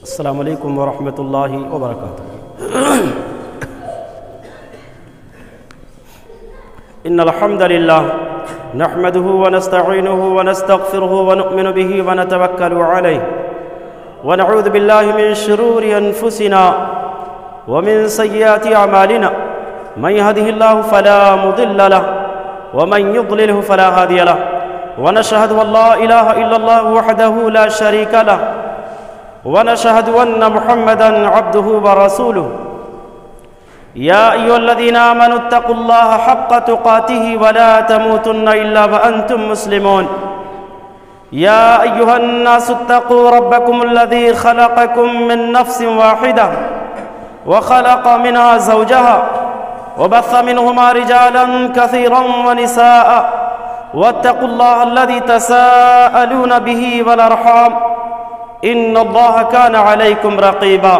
السلام علیکم ورحمۃ اللہ وبرکاتہ۔ ان الحمد للہ نحمده ونستعینه ونستغفره ونؤمن به ونتوکل علیہ ونعوذ باللہ من شرور انفسنا ومن سیئات اعمالنا من يهده الله فلا مضل له ومن يضلله فلا هادي له ونشهد ان لا اله الا الله وحده لا شريك له ونشهد أن محمدًا عبده ورسوله يا أيها الذين آمنوا اتقوا الله حق تقاته ولا تموتن إلا وأنتم مسلمون يا أيها الناس اتقوا ربكم الذي خلقكم من نفس واحدة وخلق منها زوجها وبث منهما رجالا كثيرا ونساء واتقوا الله الذي تساءلون به والأرحام ان اللہ کان علیکم رقیبا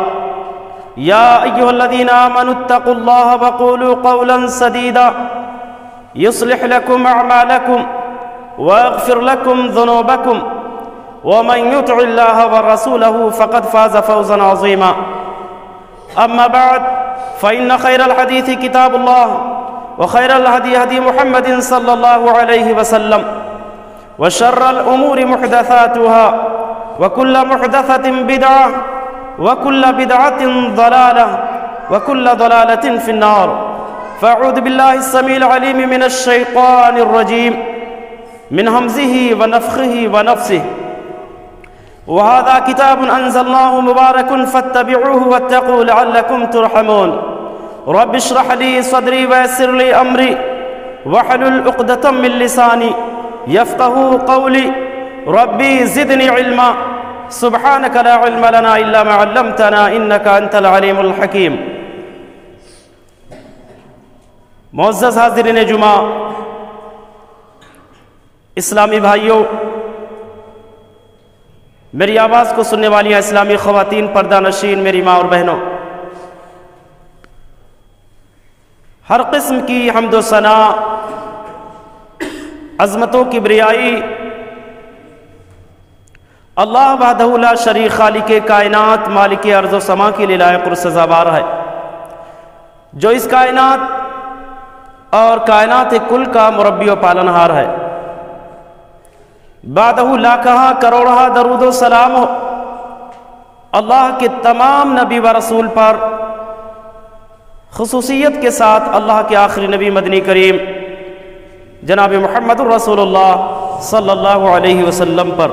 یا ایھا الذین آمنوا اتقوا اللہ وقولوا قولا سدیدا یصلح لکم اعمالکم ویغفر لکم ذنوبکم ومن یطع اللہ ورسولہ فقد فاز فوزا عظیما اما بعد فإن خیر الحدیث کتاب اللہ وخیر الہدی ہدی محمد صلی اللہ علیہ وسلم وشر الامور محدثاتها وكل محدثة بدعة وكل بدعة ضلالة وكل ضلالة في النار فأعوذ بالله السميع العليم من الشيطان الرجيم من همزه ونفخه ونفسه وهذا كتاب أنزلناه مبارك فاتبعوه واتقوا لعلكم ترحمون رب اشرح لي صدري ويسر لي أمري واحلل عقدة من لساني يفقهوا قولي ربی زدنی علما سبحانک لا علم لنا الا ما علمتنا انک انت العلیم الحکیم۔ معزز حاضرین جمعہ، اسلامی بھائیوں، میری آواز کو سننے والی اسلامی خواتین، پردہ نشین میری ماں اور بہنوں، ہر قسم کی حمد و ثنا، عظمتوں کی کبریائی اللہ وحدہ لا شریک خالق کائنات مالک ارض و سما کے لیے لائق اور سزاوار ہے، جو اس کائنات اور کائنات کل کا مربی و پالنہار ہے۔ بعدہ لاکھہ کروڑہ درود و سلام ہو اللہ کے تمام نبی و رسول پر، خصوصیت کے ساتھ اللہ کے آخری نبی مدنی کریم جناب محمد الرسول اللہ صلی اللہ علیہ وسلم پر۔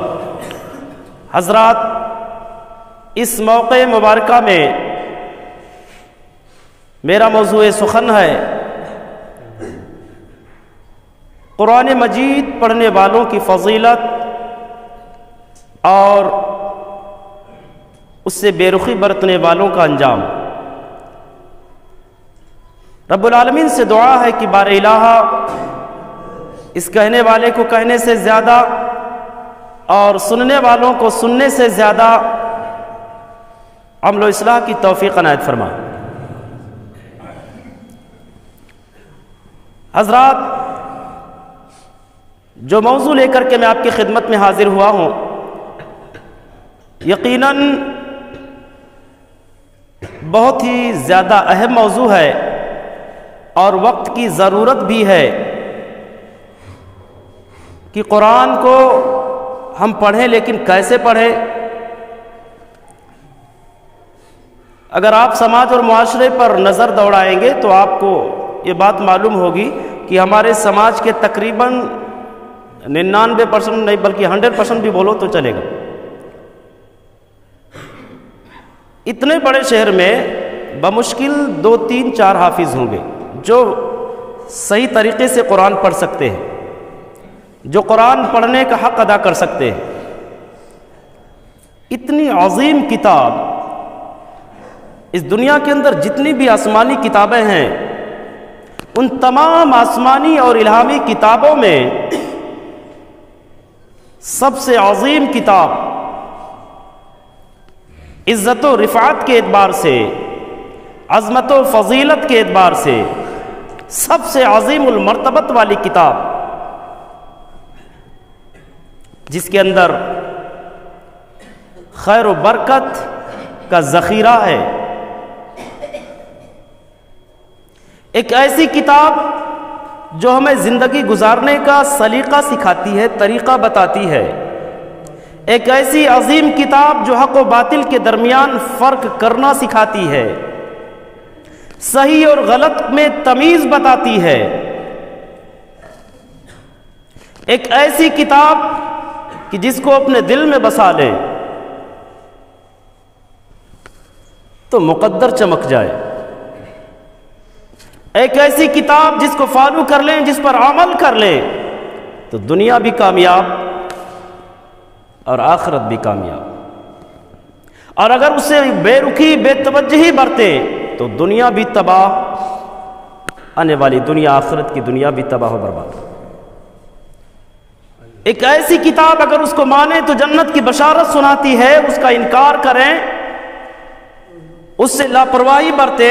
حضرات، اس موقع مبارکہ میں میرا موضوع سخن ہے قرآن مجید پڑھنے والوں کی فضیلت اور اس سے بے رخی برتنے والوں کا انجام۔ رب العالمین سے دعا ہے کہ بار الہ اس کہنے والے کو کہنے سے زیادہ اور سننے والوں کو سننے سے زیادہ عمل و اصلاح کی توفیق عنایت فرما۔ حضرات، جو موضوع لے کر کے میں آپ کی خدمت میں حاضر ہوا ہوں، یقیناً بہت ہی زیادہ اہم موضوع ہے اور وقت کی ضرورت بھی ہے کہ قرآن کو ہم پڑھیں، لیکن کیسے پڑھیں؟ اگر آپ سماج اور معاشرے پر نظر دوڑائیں گے تو آپ کو یہ بات معلوم ہوگی کہ ہمارے سماج کے تقریباً 99% نہیں بلکہ 100% بھی بولو تو چلے گا، اتنے بڑے شہر میں بمشکل 2 3 4 حافظ ہوں گے جو صحیح طریقے سے قرآن پڑھ سکتے ہیں، جو قرآن پڑھنے کا حق ادا کر سکتے ہیں۔ اتنی عظیم کتاب، اس دنیا کے اندر جتنی بھی آسمانی کتابیں ہیں، ان تمام آسمانی اور الہامی کتابوں میں سب سے عظیم کتاب، عزت و رفعت کے اعتبار سے، عظمت و فضیلت کے اعتبار سے سب سے عظیم المرتبت والی کتاب، جس کے اندر خیر و برکت کا ذخیرہ ہے، ایک ایسی کتاب جو ہمیں زندگی گزارنے کا سلیقہ سکھاتی ہے، طریقہ بتاتی ہے، ایک ایسی عظیم کتاب جو حق و باطل کے درمیان فرق کرنا سکھاتی ہے، صحیح اور غلط میں تمیز بتاتی ہے، ایک ایسی کتاب کہ جس کو اپنے دل میں بسا لے تو مقدر چمک جائے، ایک ایسی کتاب جس کو فالو کر لیں، جس پر عمل کر لیں تو دنیا بھی کامیاب اور آخرت بھی کامیاب، اور اگر اسے بے رخی بے توجہی برتے تو دنیا بھی تباہ، آنے والی دنیا آخرت کی دنیا بھی تباہ و برباد۔ ایک ایسی کتاب اگر اس کو مانے تو جنت کی بشارت سناتی ہے، اس کا انکار کریں، اس سے لاپرواہی برتے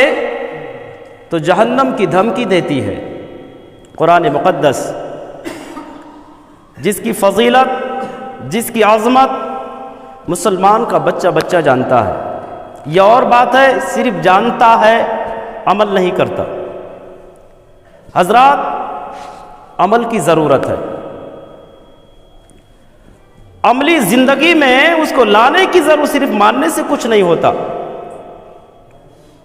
تو جہنم کی دھمکی دیتی ہے۔ قرآن مقدس جس کی فضیلت، جس کی عظمت مسلمان کا بچہ بچہ جانتا ہے، یہ اور بات ہے صرف جانتا ہے عمل نہیں کرتا۔ حضرات، عمل کی ضرورت ہے، عملی زندگی میں اس کو لانے کی ضرورت، صرف ماننے سے کچھ نہیں ہوتا۔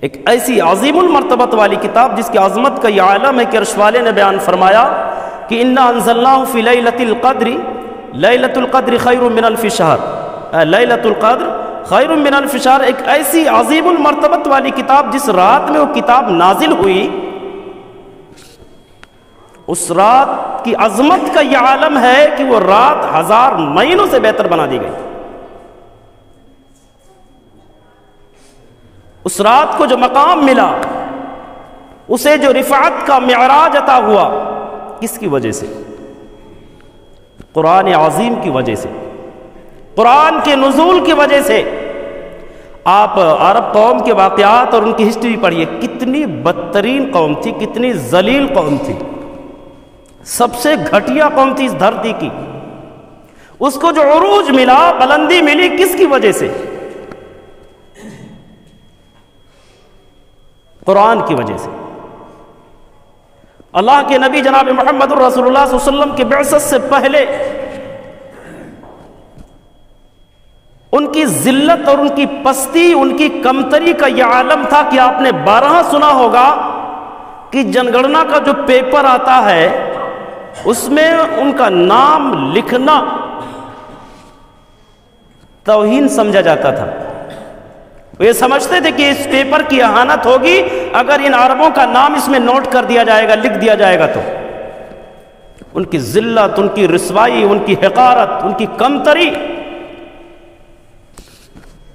ایک ایسی عظیم المرتبت والی کتاب جس کی عظمت کا یہ عالم ہے کہ عرش والے نے بیان فرمایا کہ انا انزلناہ فی لیلۃ القدر، لیلۃ القدر خیر من الف شہر، لیلۃ القدر خیر من الف شہر، ایک ایسی عظیم المرتبت والی کتاب جس رات میں وہ کتاب نازل ہوئی، اس رات کی عظمت کا یہ عالم ہے کہ وہ رات 1000 مہینوں سے بہتر بنا دی گئی۔ اس رات کو جو مقام ملا، اسے جو رفعت کا معراج عطا ہوا، کس کی وجہ سے؟ قرآن عظیم کی وجہ سے، قرآن کے نزول کی وجہ سے۔ آپ عرب قوم کے واقعات اور ان کی ہسٹری پڑھیے، کتنی بدترین قوم تھی، کتنی ذلیل قوم تھی، سب سے گھٹیا قوم تھی اس دھرتی کی۔ اس کو جو عروج ملا، بلندی ملی، کس کی وجہ سے؟ قرآن کی وجہ سے۔ اللہ کے نبی جناب محمد رسول اللہ صلی اللہ علیہ وسلم کے بعثت سے پہلے ان کی ذلت اور ان کی پستی، ان کی کمتری کا یہ عالم تھا کہ آپ نے 12 سنا ہوگا کہ جنگڑنا کا جو پیپر آتا ہے اس میں ان کا نام لکھنا توہین سمجھا جاتا تھا۔ وہ یہ سمجھتے تھے کہ اس پیپر کی اہانت ہوگی اگر ان عربوں کا نام اس میں نوٹ کر دیا جائے گا، لکھ دیا جائے گا تو۔ ان کی ذلت، ان کی رسوائی، ان کی حقارت، ان کی کمتری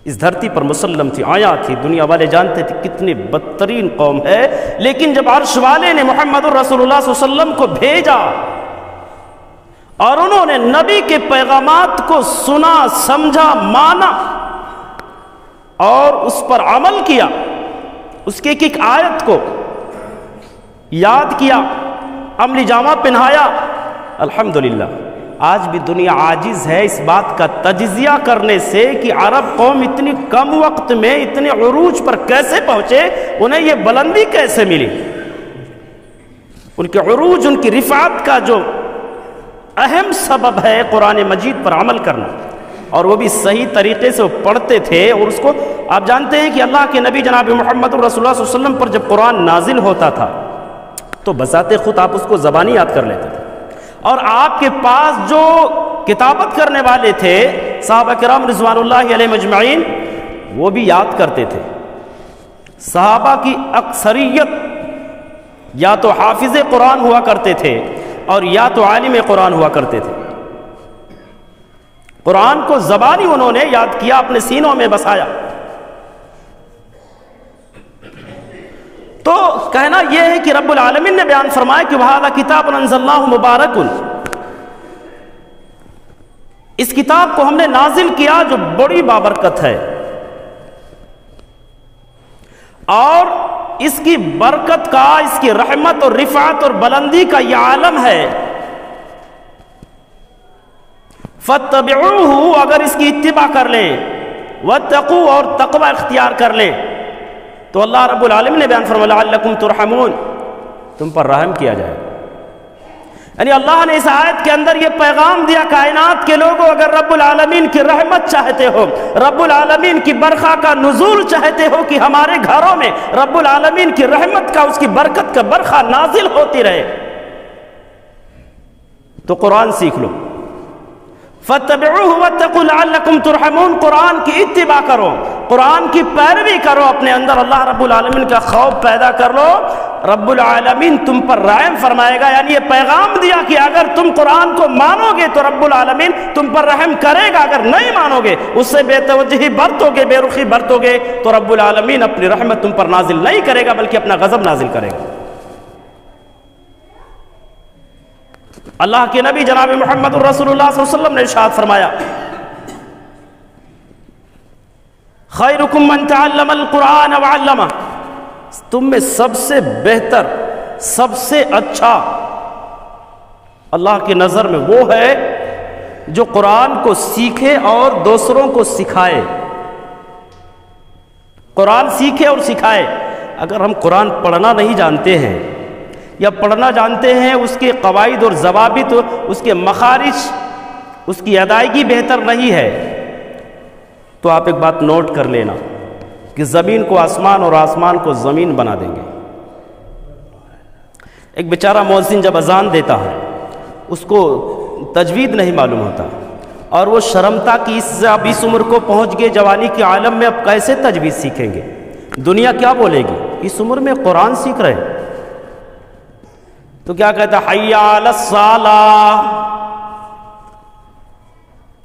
اس دھرتی پر مسلم تھی، آیا تھی، دنیا والے جانتے تھے کتنی بدترین قوم ہے۔ لیکن جب عرش والے نے محمد رسول اللہ صلی اللہ علیہ وسلم کو بھیجا اور انہوں نے نبی کے پیغامات کو سنا، سمجھا، مانا اور اس پر عمل کیا، اس کی ایک ایک آیت کو یاد کیا، عملی جامہ پہنایا، الحمدللہ آج بھی دنیا عاجز ہے اس بات کا تجزیہ کرنے سے کہ عرب قوم اتنی کم وقت میں اتنے عروج پر کیسے پہنچے، انہیں یہ بلندی کیسے ملی۔ ان کے عروج، ان کی رفعت کا جو اہم سبب ہے قرآن مجید پر عمل کرنا، اور وہ بھی صحیح طریقے سے وہ پڑھتے تھے۔ اور اس کو آپ جانتے ہیں کہ اللہ کے نبی جناب محمد رسول اللہ صلی اللہ علیہ وسلم پر جب قرآن نازل ہوتا تھا تو بذات خود آپ اس کو زبانی یاد کر لیتے تھے، اور آپ کے پاس جو کتابت کرنے والے تھے صحابہ کرام رضوان اللہ علیہ مجمعین، وہ بھی یاد کرتے تھے۔ صحابہ کی اکثریت یا تو حافظ قرآن ہوا کرتے تھے اور یا تو عالم قرآن ہوا کرتے تھے۔ قرآن کو زبانی انہوں نے یاد کیا، اپنے سینوں میں بسایا۔ تو کہنا یہ ہے کہ رب العالمین نے بیان فرمایا کہ وَهَذَا كِتَابٌ أَنزَلْنَاهُ مُبَارَكٌ، اس کتاب کو ہم نے نازل کیا جو بڑی بابرکت ہے، اور اس کی برکت کا، اس کی رحمت اور رفعت اور بلندی کا یہ عالم ہے۔ فَاتَّبِعُوهُ، اگر اس کی اتباع کر لیں، واتقوا، اور تقوی اختیار کر لیں. تو اللہ رب العالمین نے بیان فرمایا لعلکم ترحمون، تم پر رحم کیا جائے. یعنی اللہ نے اس آیت کے اندر یہ پیغام دیا کائنات کے لوگوں، اگر رب العالمین کی رحمت چاہتے ہو، رب العالمین کی برکھا کا نزول چاہتے ہو کہ ہمارے گھروں میں رب العالمین کی رحمت کا، اس کی برکت کا برکھا نازل ہوتی رہے، تو قرآن سیکھ لو. فَاتَّبِعُوهُ وَاتَّقُوا لَعَلَّكُمْ تُرْحَمُونَ، قرآن کی اتباع کرو، قرآن کی پیروی کرو، اپنے اندر اللہ رب العالمین کا خوف پیدا کر لو، رب العالمین تم پر رحم فرمائے گا. یعنی یہ پیغام دیا کہ اگر تم قرآن کو مانو گے تو رب العالمین تم پر رحم کرے گا، اگر نہیں مانو گے، اس سے بے توجہی برتو گے، بے رخی برتو گے، تو رب العالمین اپنی رحمت تم پر نازل نہیں کرے گا بلکہ اپنا غضب نازل کرے گا. اللہ کے نبی جناب محمد رسول اللہ صلی اللہ علیہ وسلم نے ارشاد فرمایا خیرکم من تعلم القرآن وعلمہ، تم میں سب سے بہتر، سب سے اچھا اللہ کی نظر میں وہ ہے جو قرآن کو سیکھے اور دوسروں کو سکھائے. قرآن سیکھے اور سکھائے. اگر ہم قرآن پڑھنا نہیں جانتے ہیں یا پڑھنا جانتے ہیں، اس کے قواعد اور ضوابط، اس کے مخارج، اس کی ادائیگی بہتر نہیں ہے، تو آپ ایک بات نوٹ کر لینا کہ زمین کو آسمان اور آسمان کو زمین بنا دیں گے. ایک بیچارہ مؤذن جب اذان دیتا ہے، اس کو تجوید نہیں معلوم ہوتا، اور وہ شرمتا کہ اب اس عمر کو پہنچ گئے جوانی کے عالم میں، اب کیسے تجوید سیکھیں گے، دنیا کیا بولے گی، اس عمر میں قرآن سیکھ رہے ہیں. تو کیا کہتا ہے حی علی الصلاۃ،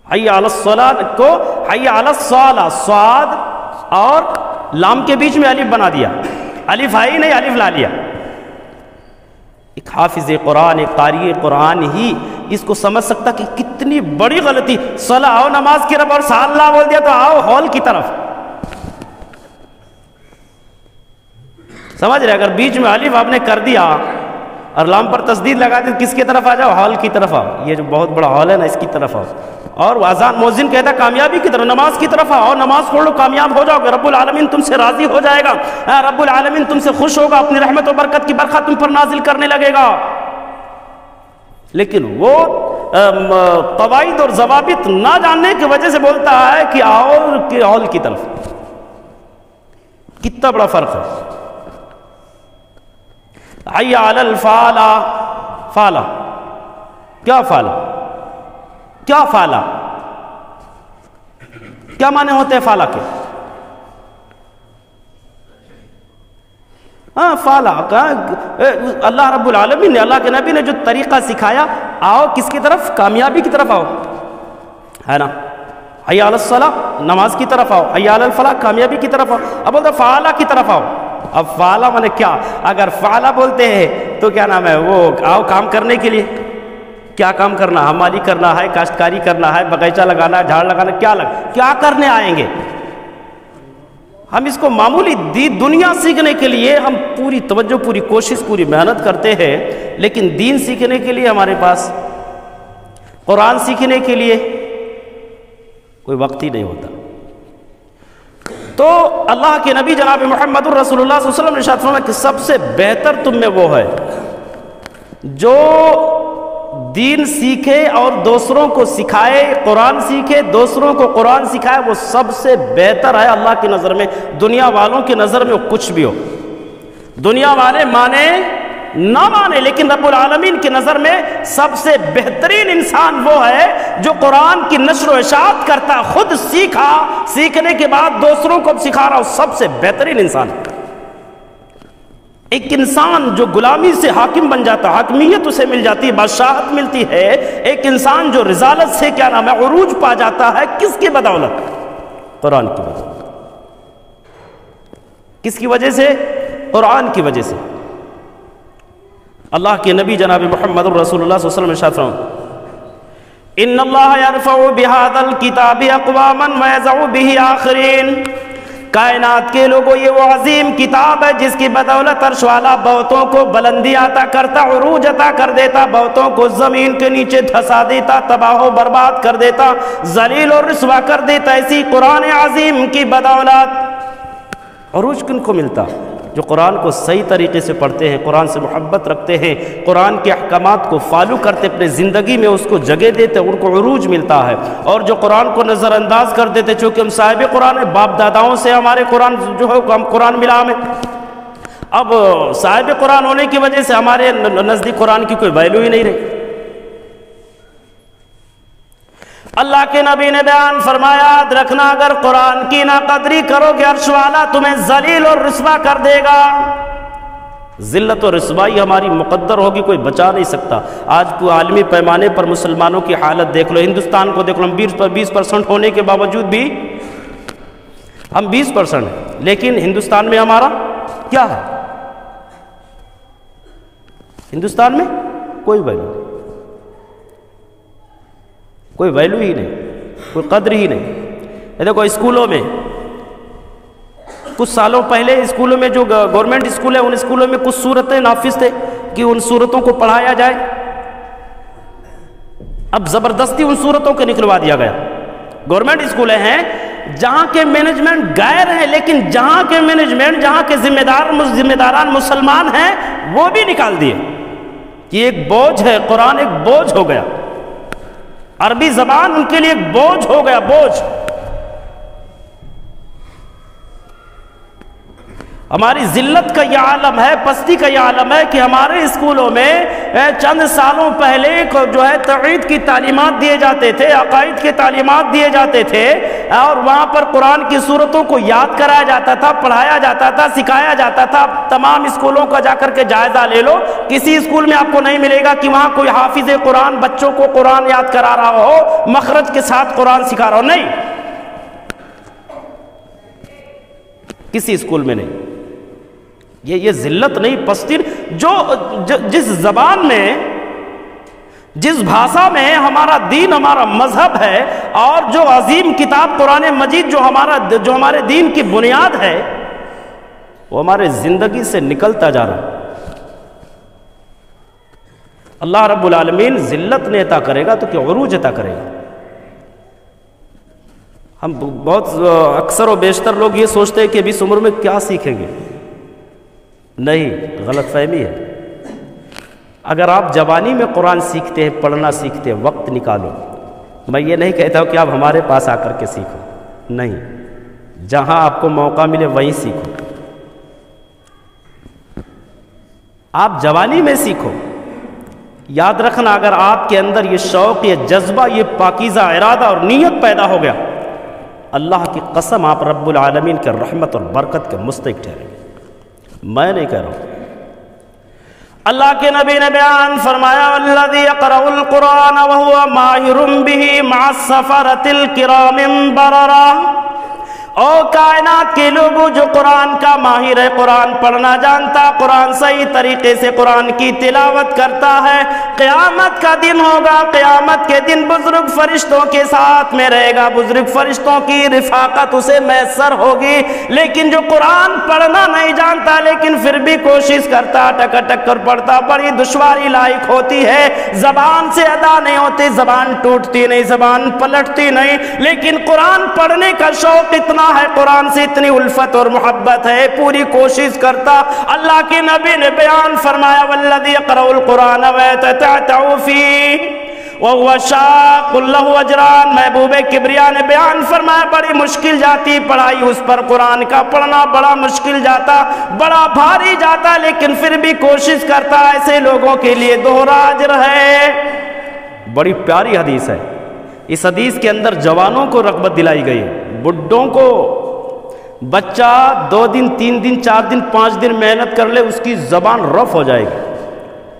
حی علی الصلاۃ کو حی علی الصلاۃ، صاد اور لام کے بیچ میں الف بنا دیا، الف ہے ہی نہیں، الف لا لیا. ایک حافظ قرآن، ایک قاری قرآن ہی اس کو سمجھ سکتا کہ کتنی بڑی غلطی، صلاۃ آؤ نماز کی طرف اور صلاۃ بول دیا تو آؤ ہال کی طرف. سمجھ رہے؟ اگر بیچ میں الف آپ نے کر دیا اور لام پر تشدید لگا دی، کس کی طرف آ جاؤ؟ ہال کی طرف آؤ. یہ جو بہت بڑا ہال ہے نا، اس کی طرف آؤ. اور اذان مؤذن کہتا ہے کامیابی کی طرف، نماز کی طرف آؤ، نماز پڑھ لو، کامیاب ہو جاؤ گے، رب العالمین تم سے راضی ہو جائے گا، رب العالمین تم سے خوش ہوگا، اپنی رحمت و برکت کی برکھا تم پر نازل کرنے لگے گا. لیکن وہ قواعد اور ضوابط نہ جاننے کی وجہ سے بولتا ہے کہ آؤ کہ ہال کی طرف. کتنا بڑا فرق ہے. حی علی الفالہ، فالہ کیا، فالہ کیا، فالہ کیا معنی ہوتے ہیں فالہ کے؟ فالہ کا اللہ رب العالمین نے، اللہ کے نبی نے جو طریقہ سکھایا، آؤ کس کی طرف؟ کامیابی کی طرف آؤ، ہے نا. حی علی الصلاۃ، نماز کی طرف آؤ، حی علی الفلاح، کامیابی کی طرف آؤ. اب بولتا فالہ کی طرف آؤ. اب فعلہ مانے کیا؟ اگر فعلہ بولتے ہیں تو کیا نام ہے، وہ آؤ کام کرنے کے لیے. کیا کام کرنا؟ حمالی کرنا ہے، کاشتکاری کرنا ہے، باغیچہ لگانا ہے، جھاڑ لگانا، کیا کرنے آئیں گے؟ ہم اس کو معمولی دنیا سیکھنے کے لیے ہم پوری توجہ، پوری کوشش، پوری محنت کرتے ہیں، لیکن دین سیکھنے کے لیے ہمارے پاس، قرآن سیکھنے کے لیے کوئی وقت ہی نہیں ہوتا. تو اللہ کے نبی جناب محمد الرسول اللہ صلی اللہ علیہ وسلم نے ارشاد فرمایا کہ سب سے بہتر تم میں وہ ہے جو دین سیکھے اور دوسروں کو سکھائے، قرآن سیکھے، دوسروں کو قرآن سکھائے، وہ سب سے بہتر ہے اللہ کی نظر میں. دنیا والوں کی نظر میں وہ کچھ بھی ہو، دنیا والے مانے نہ مانے، لیکن رب العالمین کی نظر میں سب سے بہترین انسان وہ ہے جو قرآن کی نشر و اشاعت کرتا، خود سیکھا، سیکھنے کے بعد دوسروں کو سکھا رہا، سب سے بہترین انسان. ایک انسان جو غلامی سے حاکم بن جاتا، حاکمیت اسے مل جاتی ہے، بادشاہت ملتی ہے. ایک انسان جو رسالت سے کیا نام ہے عروج پا جاتا ہے، کس کی بدولت؟ قرآن کی بدولت. کس کی وجہ سے؟ قرآن کی وجہ سے. اللہ کے نبی جناب محمد الرسول اللہ صلی اللہ علیہ وسلم ارشاد فرمایا ان اللہ یرفع بہذا الکتاب اقواما ویضع بہ آخرین. کائنات کے لوگوں یہ وہ عظیم کتاب ہے جس کی بدولت عرش والا بہتوں کو بلندی عطا کرتا، عروج عطا کر دیتا، بہتوں کو زمین کے نیچے دھسا دیتا، تباہ و برباد کر دیتا، ذلیل اور رسوا کر دیتا۔ اسی قرآن عظیم کی بدولت عروج کن کو ملتا؟ جو قرآن کو صحیح طریقے سے پڑھتے ہیں، قرآن سے محبت رکھتے ہیں، قرآن کے احکامات کو فالو کرتے، اپنے زندگی میں اس کو جگہ دیتے، ان کو عروج ملتا ہے۔ اور جو قرآن کو نظر انداز کر دیتے، چونکہ ہم صاحب قرآن ہیں، باپ داداؤں سے ہمارے قرآن جو ہے ہم قرآن ملا ہمیں، اب صاحب قرآن ہونے کی وجہ سے ہمارے نزدیک قرآن کی کوئی ویلیو ہی نہیں رہی۔ اللہ کے نبی نے بیان فرمایا، یاد رکھنا اگر قرآن کی ناقدری کرو گے عرش والا تمہیں ذلیل اور رسوا کر دے گا۔ ذلت اور رسوائی ہماری مقدر ہوگی، کوئی بچا نہیں سکتا۔ آج کو عالمی پیمانے پر مسلمانوں کی حالت دیکھ لو، ہندوستان کو دیکھ لو، ہم 20% ہونے کے باوجود بھی ہم 20% ہیں، لیکن ہندوستان میں ہمارا کیا ہے؟ ہندوستان میں کوئی ویلیو نہیں، کوئی ویلیو ہی نہیں، کوئی قدر ہی نہیں۔ یہ دیکھو اسکولوں میں کچھ سالوں پہلے اسکولوں میں جو گورنمنٹ اسکول ہے ان اسکولوں میں کچھ صورتیں نافذ تھے کہ ان صورتوں کو پڑھایا جائے، اب زبردستی ان صورتوں کو نکلوا دیا گیا۔ گورنمنٹ اسکولیں ہیں جہاں کے مینجمنٹ غیر ہیں، لیکن جہاں کے مینجمنٹ، جہاں کے ذمہ داران مسلمان ہیں وہ بھی نکال دیے کہ ایک بوجھ ہے، قرآن ایک بوجھ ہو گیا، عربی زبان ان کے لیے ایک بوجھ ہو گیا، بوجھ۔ ہماری ذلت کا یہ عالم ہے، پستی کا یہ عالم ہے کہ ہمارے اسکولوں میں چند سالوں پہلے جو ہے توحید کی تعلیمات دیے جاتے تھے، عقائد کی تعلیمات دیے جاتے تھے، اور وہاں پر قرآن کی صورتوں کو یاد کرایا جاتا تھا، پڑھایا جاتا تھا، سکھایا جاتا تھا۔ تمام اسکولوں کا جا کر کے جائزہ لے لو، کسی اسکول میں آپ کو نہیں ملے گا کہ وہاں کوئی حافظ قرآن بچوں کو قرآن یاد کرا رہا ہو، مخرج کے ساتھ قرآن سکھا رہا ہو، نہیں، کسی اسکول میں نہیں۔ یہ ذلت نہیں، پستی، جس زبان میں، جس بھاشا میں ہمارا دین، ہمارا مذہب ہے، اور جو عظیم کتاب قرآن مجید جو ہمارے دین کی بنیاد ہے، وہ ہمارے زندگی سے نکلتا جا رہا ہے۔ اللہ رب العالمین ذلت نہیں عطا کرے گا تو کہ عروج عطا کرے گا۔ ہم بہت اکثر و بیشتر لوگ یہ سوچتے ہیں کہ ابھی اس عمر میں کیا سیکھیں گے، نہیں، غلط فہمی ہے۔ اگر آپ جوانی میں قرآن سیکھتے ہیں، پڑھنا سیکھتے ہیں، وقت نکالو۔ میں یہ نہیں کہتا ہوں کہ آپ ہمارے پاس آ کر کے سیکھو، نہیں، جہاں آپ کو موقع ملے وہیں سیکھو، آپ جوانی میں سیکھو۔ یاد رکھنا اگر آپ کے اندر یہ شوق، یہ جذبہ، یہ پاکیزہ ارادہ اور نیت پیدا ہو گیا، اللہ کی قسم آپ رب العالمین کے رحمت اور برکت کے مستحق ٹھہریں گے، میں نہیں کہہ رہا ہوں۔ اللہ کے نبی نے بیان فرمایا، والذی یقرأ القرآن وهو ماہر به مع السفرة الکرام بررا۔ او کائنات کے لوگوں، جو قرآن کا ماہر ہے، قرآن پڑھنا جانتا، قرآن صحیح طریقے سے قرآن کی تلاوت کرتا ہے، قیامت کا دن ہوگا، قیامت کے دن بزرگ فرشتوں کے ساتھ میں رہے گا، بزرگ فرشتوں کی رفاقت اسے میسر ہوگی۔ لیکن جو قرآن پڑھنا نہیں جانتا لیکن پھر بھی کوشش کرتا، ٹک ٹک کر پڑھتا، بڑی دشواری لاحق ہوتی ہے، زبان سے ادا نہیں ہوتی، زبان ٹوٹتی نہیں، زبان پلٹتی نہیں، لیکن قرآن پڑھنے کا شوق اتنا ہے، قرآن سے اتنی الفت اور محبت ہے، پوری کوشش کرتا۔ اللہ کے نبی نے بیان فرمایا، والذی یقرأ القرآن ویتتعتع فیہ وَهُوَ شَاقٌ لَهُ اجران۔ محبوب کبریا نے بیان فرمایا، بڑی مشکل جاتی پڑھائی اس پر، قرآن کا پڑھنا بڑا مشکل جاتا، بڑا بھاری جاتا، لیکن پھر بھی کوشش کرتا۔ ایسے لوگوں کے لیے دوہرا اجر ہے۔ بڑی پیاری حدیث ہے۔ اس حدیث کے اندر جوانوں کو رغبت دلائی گئی ہے، بڈھوں کو، بچہ 2 دن 3 دن 4 دن 5 دن محنت کر لے، اس کی زبان رف ہو جائے گی،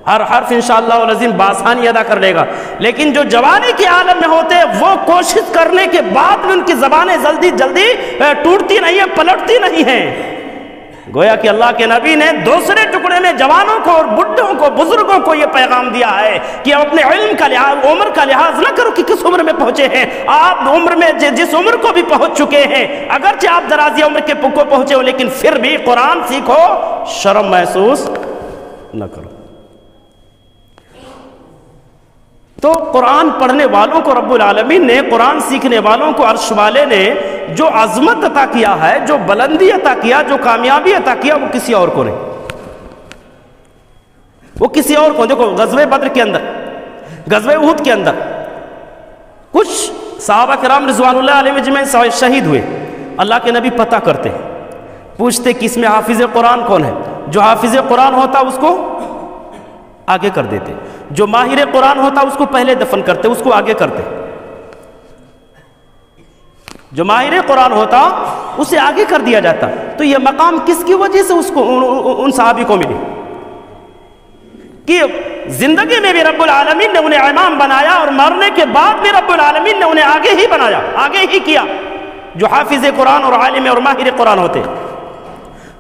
ہر حرف انشاءاللہ العظیم بآسانی ادا کر لے گا۔ لیکن جو جوانی کے عالم میں ہوتے ہیں، وہ کوشش کرنے کے بعد میں ان کی زبانیں جلدی ٹوٹتی نہیں ہیں، پلٹتی نہیں ہیں۔ گویا کہ اللہ کے نبی نے دوسرے ٹکڑے میں جوانوں کو اور بڈھوں کو بزرگوں کو یہ پیغام دیا ہے کہ اپنے علم کا لحاظ عمر کا لحاظ نہ کرو کہ کس عمر میں پہنچے ہیں. آپ عمر میں جس عمر کو بھی پہنچ چکے ہیں، اگرچہ آپ درازی عمر کے کو پہنچے ہو، لیکن پھر بھی قرآن سیکھو، شرم محسوس نہ کرو. تو قرآن پڑھنے والوں کو رب العالمین نے، قرآن سیکھنے والوں کو عرش والے نے جو عظمت عطا کیا ہے، جو بلندی عطا کیا، جو کامیابی عطا کیا، وہ کسی اور کو نہیں، وہ کسی اور کو. دیکھو غزوہ بدر کے اندر، غزوہ احد کے اندر کچھ صحابہ کرام رضوان اللہ علیہ اجمعین شہید ہوئے. اللہ کے نبی پتہ کرتے، پوچھتے کہ اس میں حافظ قرآن کون ہے. جو حافظ قرآن ہوتا اس کو آگے کر دیتے، جو ماہر قرآن ہوتا اس کو پہلے دفن کرتے، اس کو آگے کرتے. جو ماہر قرآن ہوتا اسے آگے کر دیا جاتا. تو یہ مقام کس کی وجہ سے اس کو ان صحابی کو ملی؟ کہ زندگی میں بھی رب العالمین نے انہیں امام بنایا، اور مرنے کے بعد بھی رب العالمین نے انہیں آگے ہی بنایا، آگے ہی کیا، جو حافظ قرآن اور عالم اور ماہر قرآن ہوتے.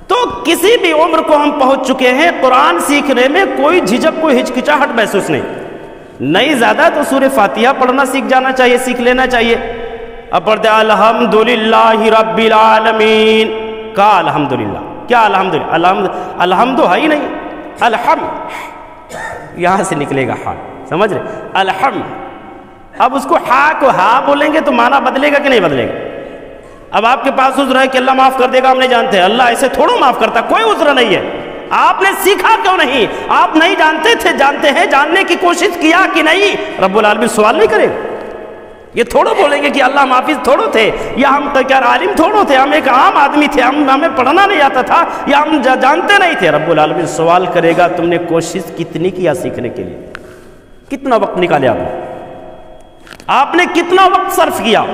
تو کسی بھی عمر کو ہم پہنچ چکے ہیں، قرآن سیکھنے میں کوئی جھجک، کوئی ہچکچاہٹ محسوس نہیں زیادہ تو سورہ فاتحہ پڑھنا سیکھ جانا چاہیے، سیکھ لینا چاہیے. اب پڑھتے الحمدللہ رب العالمین. کا الحمدللہ، کیا الحمدللہ؟ الحمد ہے ہی نہیں، الحمد یہاں سے نکلے گا ہا، سمجھ رہے؟ الحمد. اب اس کو ہا کو ہا بولیں گے تو معنی بدلے گا کہ نہیں بدلے گا؟ اب آپ کے پاس عذر ہے کہ اللہ معاف کر دے گا، ہم نہیں جانتے. اللہ ایسے تھوڑا معاف کرتا، کوئی عذر نہیں ہے. آپ نے سیکھا کیوں نہیں؟ آپ نہیں جانتے تھے، جانتے ہیں، جاننے کی کوشش کیا کہ نہیں؟ رب العالمین سوال نہیں کرے. یہ تھوڑا بولیں گے کہ اللہ معافظ تھوڑو تھے، یا ہم کیا عالم تھوڑو تھے، ہم ایک عام آدمی تھے، ہمیں پڑھنا نہیں آتا تھا، یا ہم جانتے نہیں تھے. رب العالمین سوال کرے گا تم نے کوشش کتنی کیا سیکھنے کے لیے؟ کتنا وقت نکالے آپ نے کتنا وقت صرف کیا؟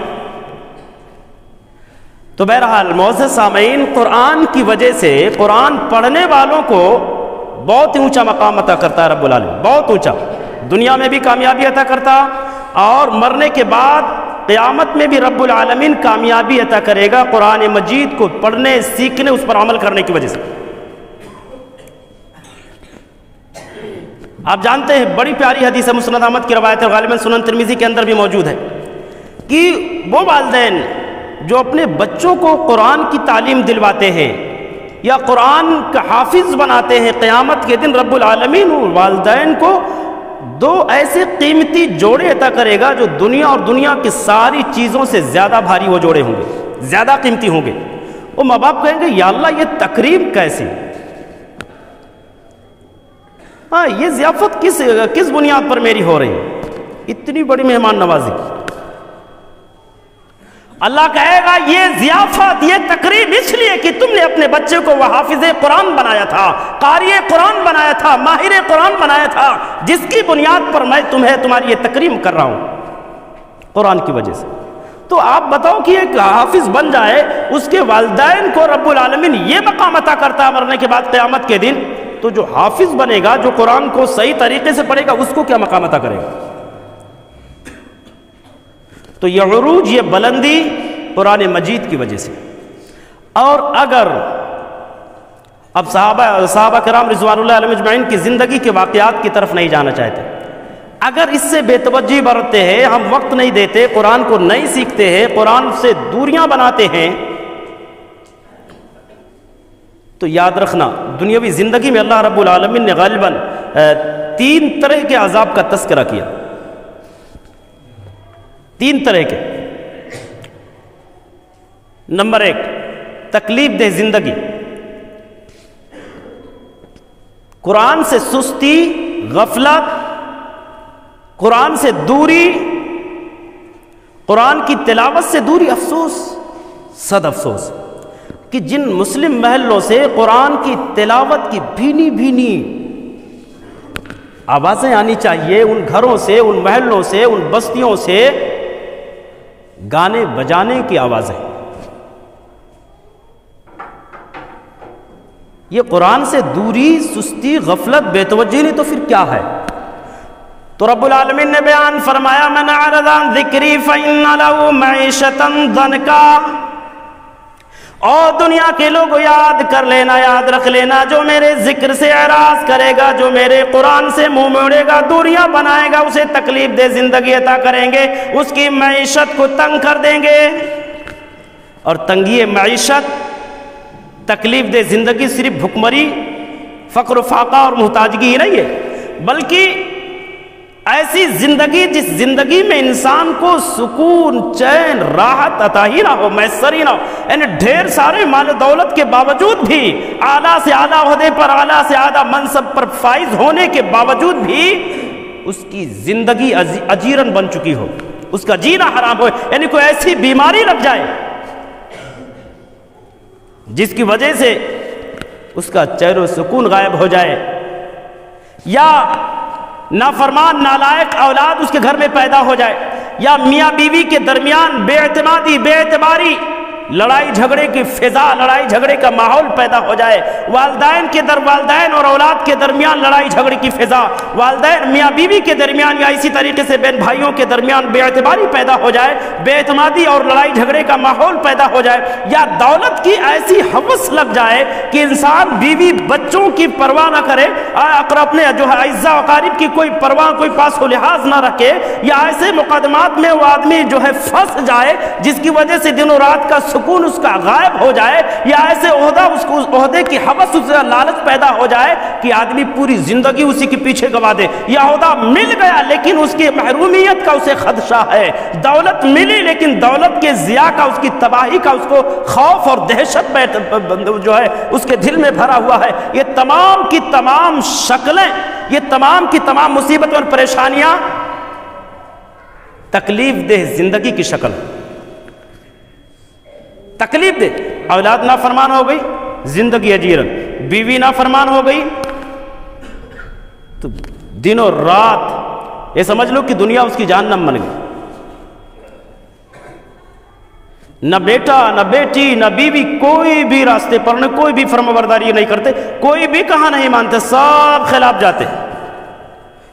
تو بہرحال معزز سامعین، قرآن کی وجہ سے قرآن پڑھنے والوں کو بہت ہی اونچا مقام عطا کرتا ہے رب العالمین، بہت اونچا. دنیا میں بھی کامیابی عطا کرتا، اور مرنے کے بعد قیامت میں بھی رب العالمین کامیابی عطا کرے گا قرآن مجید کو پڑھنے، سیکھنے، اس پر عمل کرنے کی وجہ سے. آپ جانتے ہیں بڑی پیاری حدیث ہے، مسند احمد کی روایت ہے، غالباً سنن ترمذی کے اندر بھی موجود ہے، کہ وہ والدین جو اپنے بچوں کو قرآن کی تعلیم دلواتے ہیں یا قرآن کا حافظ بناتے ہیں، قیامت کے دن رب العالمین والدین کو دو ایسے قیمتی جوڑے عطا کرے گا جو دنیا اور دنیا کی ساری چیزوں سے زیادہ بھاری وہ جوڑے ہوں گے، زیادہ قیمتی ہوں گے. وہ ماں باپ کہیں گے یا اللہ یہ تقریب کیسی، یہ ضیافت کس بنیاد پر میری ہو رہی ہے، اتنی بڑی مہمان نوازی. اللہ کہے گا یہ ضیافت، یہ تقریب اس لیے کہ تم نے اپنے بچے کو وہ حافظ قرآن بنایا تھا، قاری قرآن بنایا تھا، ماہر قرآن بنایا تھا، جس کی بنیاد پر میں تمہاری یہ تقریب کر رہا ہوں قرآن کی وجہ سے. تو آپ بتاؤ کہ ایک حافظ بن جائے، اس کے والدین کو رب العالمین یہ مقام عطا کرتا ہے مرنے کے بعد قیامت کے دن، تو جو حافظ بنے گا، جو قرآن کو صحیح طریقے سے پڑھے گا، اس کو کیا مقام عطا کرے گا؟ تو یہ عروج، یہ بلندی قرآن مجید کی وجہ سے. اور اگر اب صحابہ کرام رضوان اللہ علیہ اجمعین کی زندگی کے واقعات کی طرف نہیں جانا چاہتے، اگر اس سے بے توجہی برتتے ہیں، ہم وقت نہیں دیتے، قرآن کو نہیں سیکھتے ہیں، قرآن سے دوریاں بناتے ہیں، تو یاد رکھنا دنیاوی زندگی میں اللہ رب العالمین نے غالباً 3 طرح کے عذاب کا تذکرہ کیا. 3 طرح کے. نمبر 1، تکلیف دہ زندگی، قرآن سے سستی، غفلت، قرآن سے دوری، قرآن کی تلاوت سے دوری. افسوس، صد افسوس کہ جن مسلم محلوں سے قرآن کی تلاوت کی بھینی بھینی آوازیں آنی چاہیے، ان گھروں سے، ان محلوں سے، ان بستیوں سے گانے بجانے کی آوازیں، یہ قرآن سے دوری، سستی، غفلت، بے توجہی نہیں تو پھر کیا ہے؟ تو رب العالمین نے بیان فرمایا من اعرض عن ذکری فإن له معیشة ضنکا اور دنیا کے لوگ یاد کر لینا، یاد رکھ لینا، جو میرے ذکر سے اعراض کرے گا، جو میرے قرآن سے منہ موڑے گا، دوریاں بنائے گا، اسے تکلیف دہ زندگی عطا کریں گے، اس کی معیشت کو تنگ کر دیں گے۔ اور تنگی معیشت، تکلیف دہ زندگی صرف بھکمری، فقر و فاقہ اور محتاجگی ہی نہیں ہے، بلکہ ایسی زندگی جس زندگی میں انسان کو سکون، چین، راحت عطا ہی نہ ہو، میسر ہی نہ ہو، یعنی ڈھیر سارے مال و دولت کے باوجود بھی، اعلیٰ سے اعلیٰ عہدے پر، اعلیٰ سے اعلیٰ منصب پر فائز ہونے کے باوجود بھی اس کی زندگی اجیرن بن چکی ہو، اس کا جینا حرام ہو، یعنی کوئی ایسی بیماری لگ جائے جس کی وجہ سے اس کا چین و سکون غائب ہو جائے، یا نافرمان نالائق اولاد اس کے گھر میں پیدا ہو جائے، یا میاں بیوی کے درمیان بے اعتمادی، بے اعتباری، لڑائی جھگڑے کی فضا، لڑائی جھگڑے کا ماحول پیدا ہو جائے، والدین اور اولاد کے درمیان لڑائی جھگڑے کی فضا، والدین میاں بیوی کے درمیان، یا اسی طریقے سے بہن بھائیوں کے درمیان بے اعتباری پیدا ہو جائے، بے اعتمادی اور لڑائی جھگڑے کا ماحول پیدا ہو جائے، یا دولت کی ایسی ہوس لگ جائے کہ انسان بیوی بچوں کی پرواہ نہ کرے، اپنے جو ہے اعزاء و اقارب کی کوئی پرواہ، کوئی پاس و لحاظ نہ رکھے، یا ایسے مقدمات میں وہ آدمی جو ہے پھنس جائے جس کی وجہ سے دن و رات کا سکون اس کا غائب ہو جائے، یا ایسے عہدے کی ہوس، اس کا لالچ پیدا ہو جائے کہ آدمی پوری زندگی اسی کے پیچھے گوا دے، یا عہدہ مل گیا لیکن اس کی محرومیت کا اسے خدشہ ہے، دولت ملی لیکن دولت کے ضیاع کا، اس کی تباہی کا اس کو خوف اور دہشت جو ہے اس کے دل میں بھرا ہوا ہے۔ یہ تمام کی تمام شکلیں، یہ تمام کی تمام مصیبتیں اور پریشانیاں تکلیف دہ زندگی کی شکل، تکلیف دے، اولاد نافرمان ہو گئی، زندگی اجیرن، بیوی نافرمان ہو گئی تو دن اور رات یہ سمجھ لو کہ دنیا اس کی جہنم بن گئی، نہ بیٹا، نہ بیٹی، نہ بیوی، کوئی بھی راستے پر، نہ کوئی بھی فرمانبرداری نہیں کرتے، کوئی بھی کہاں نہیں مانتے، سب خلاف جاتے۔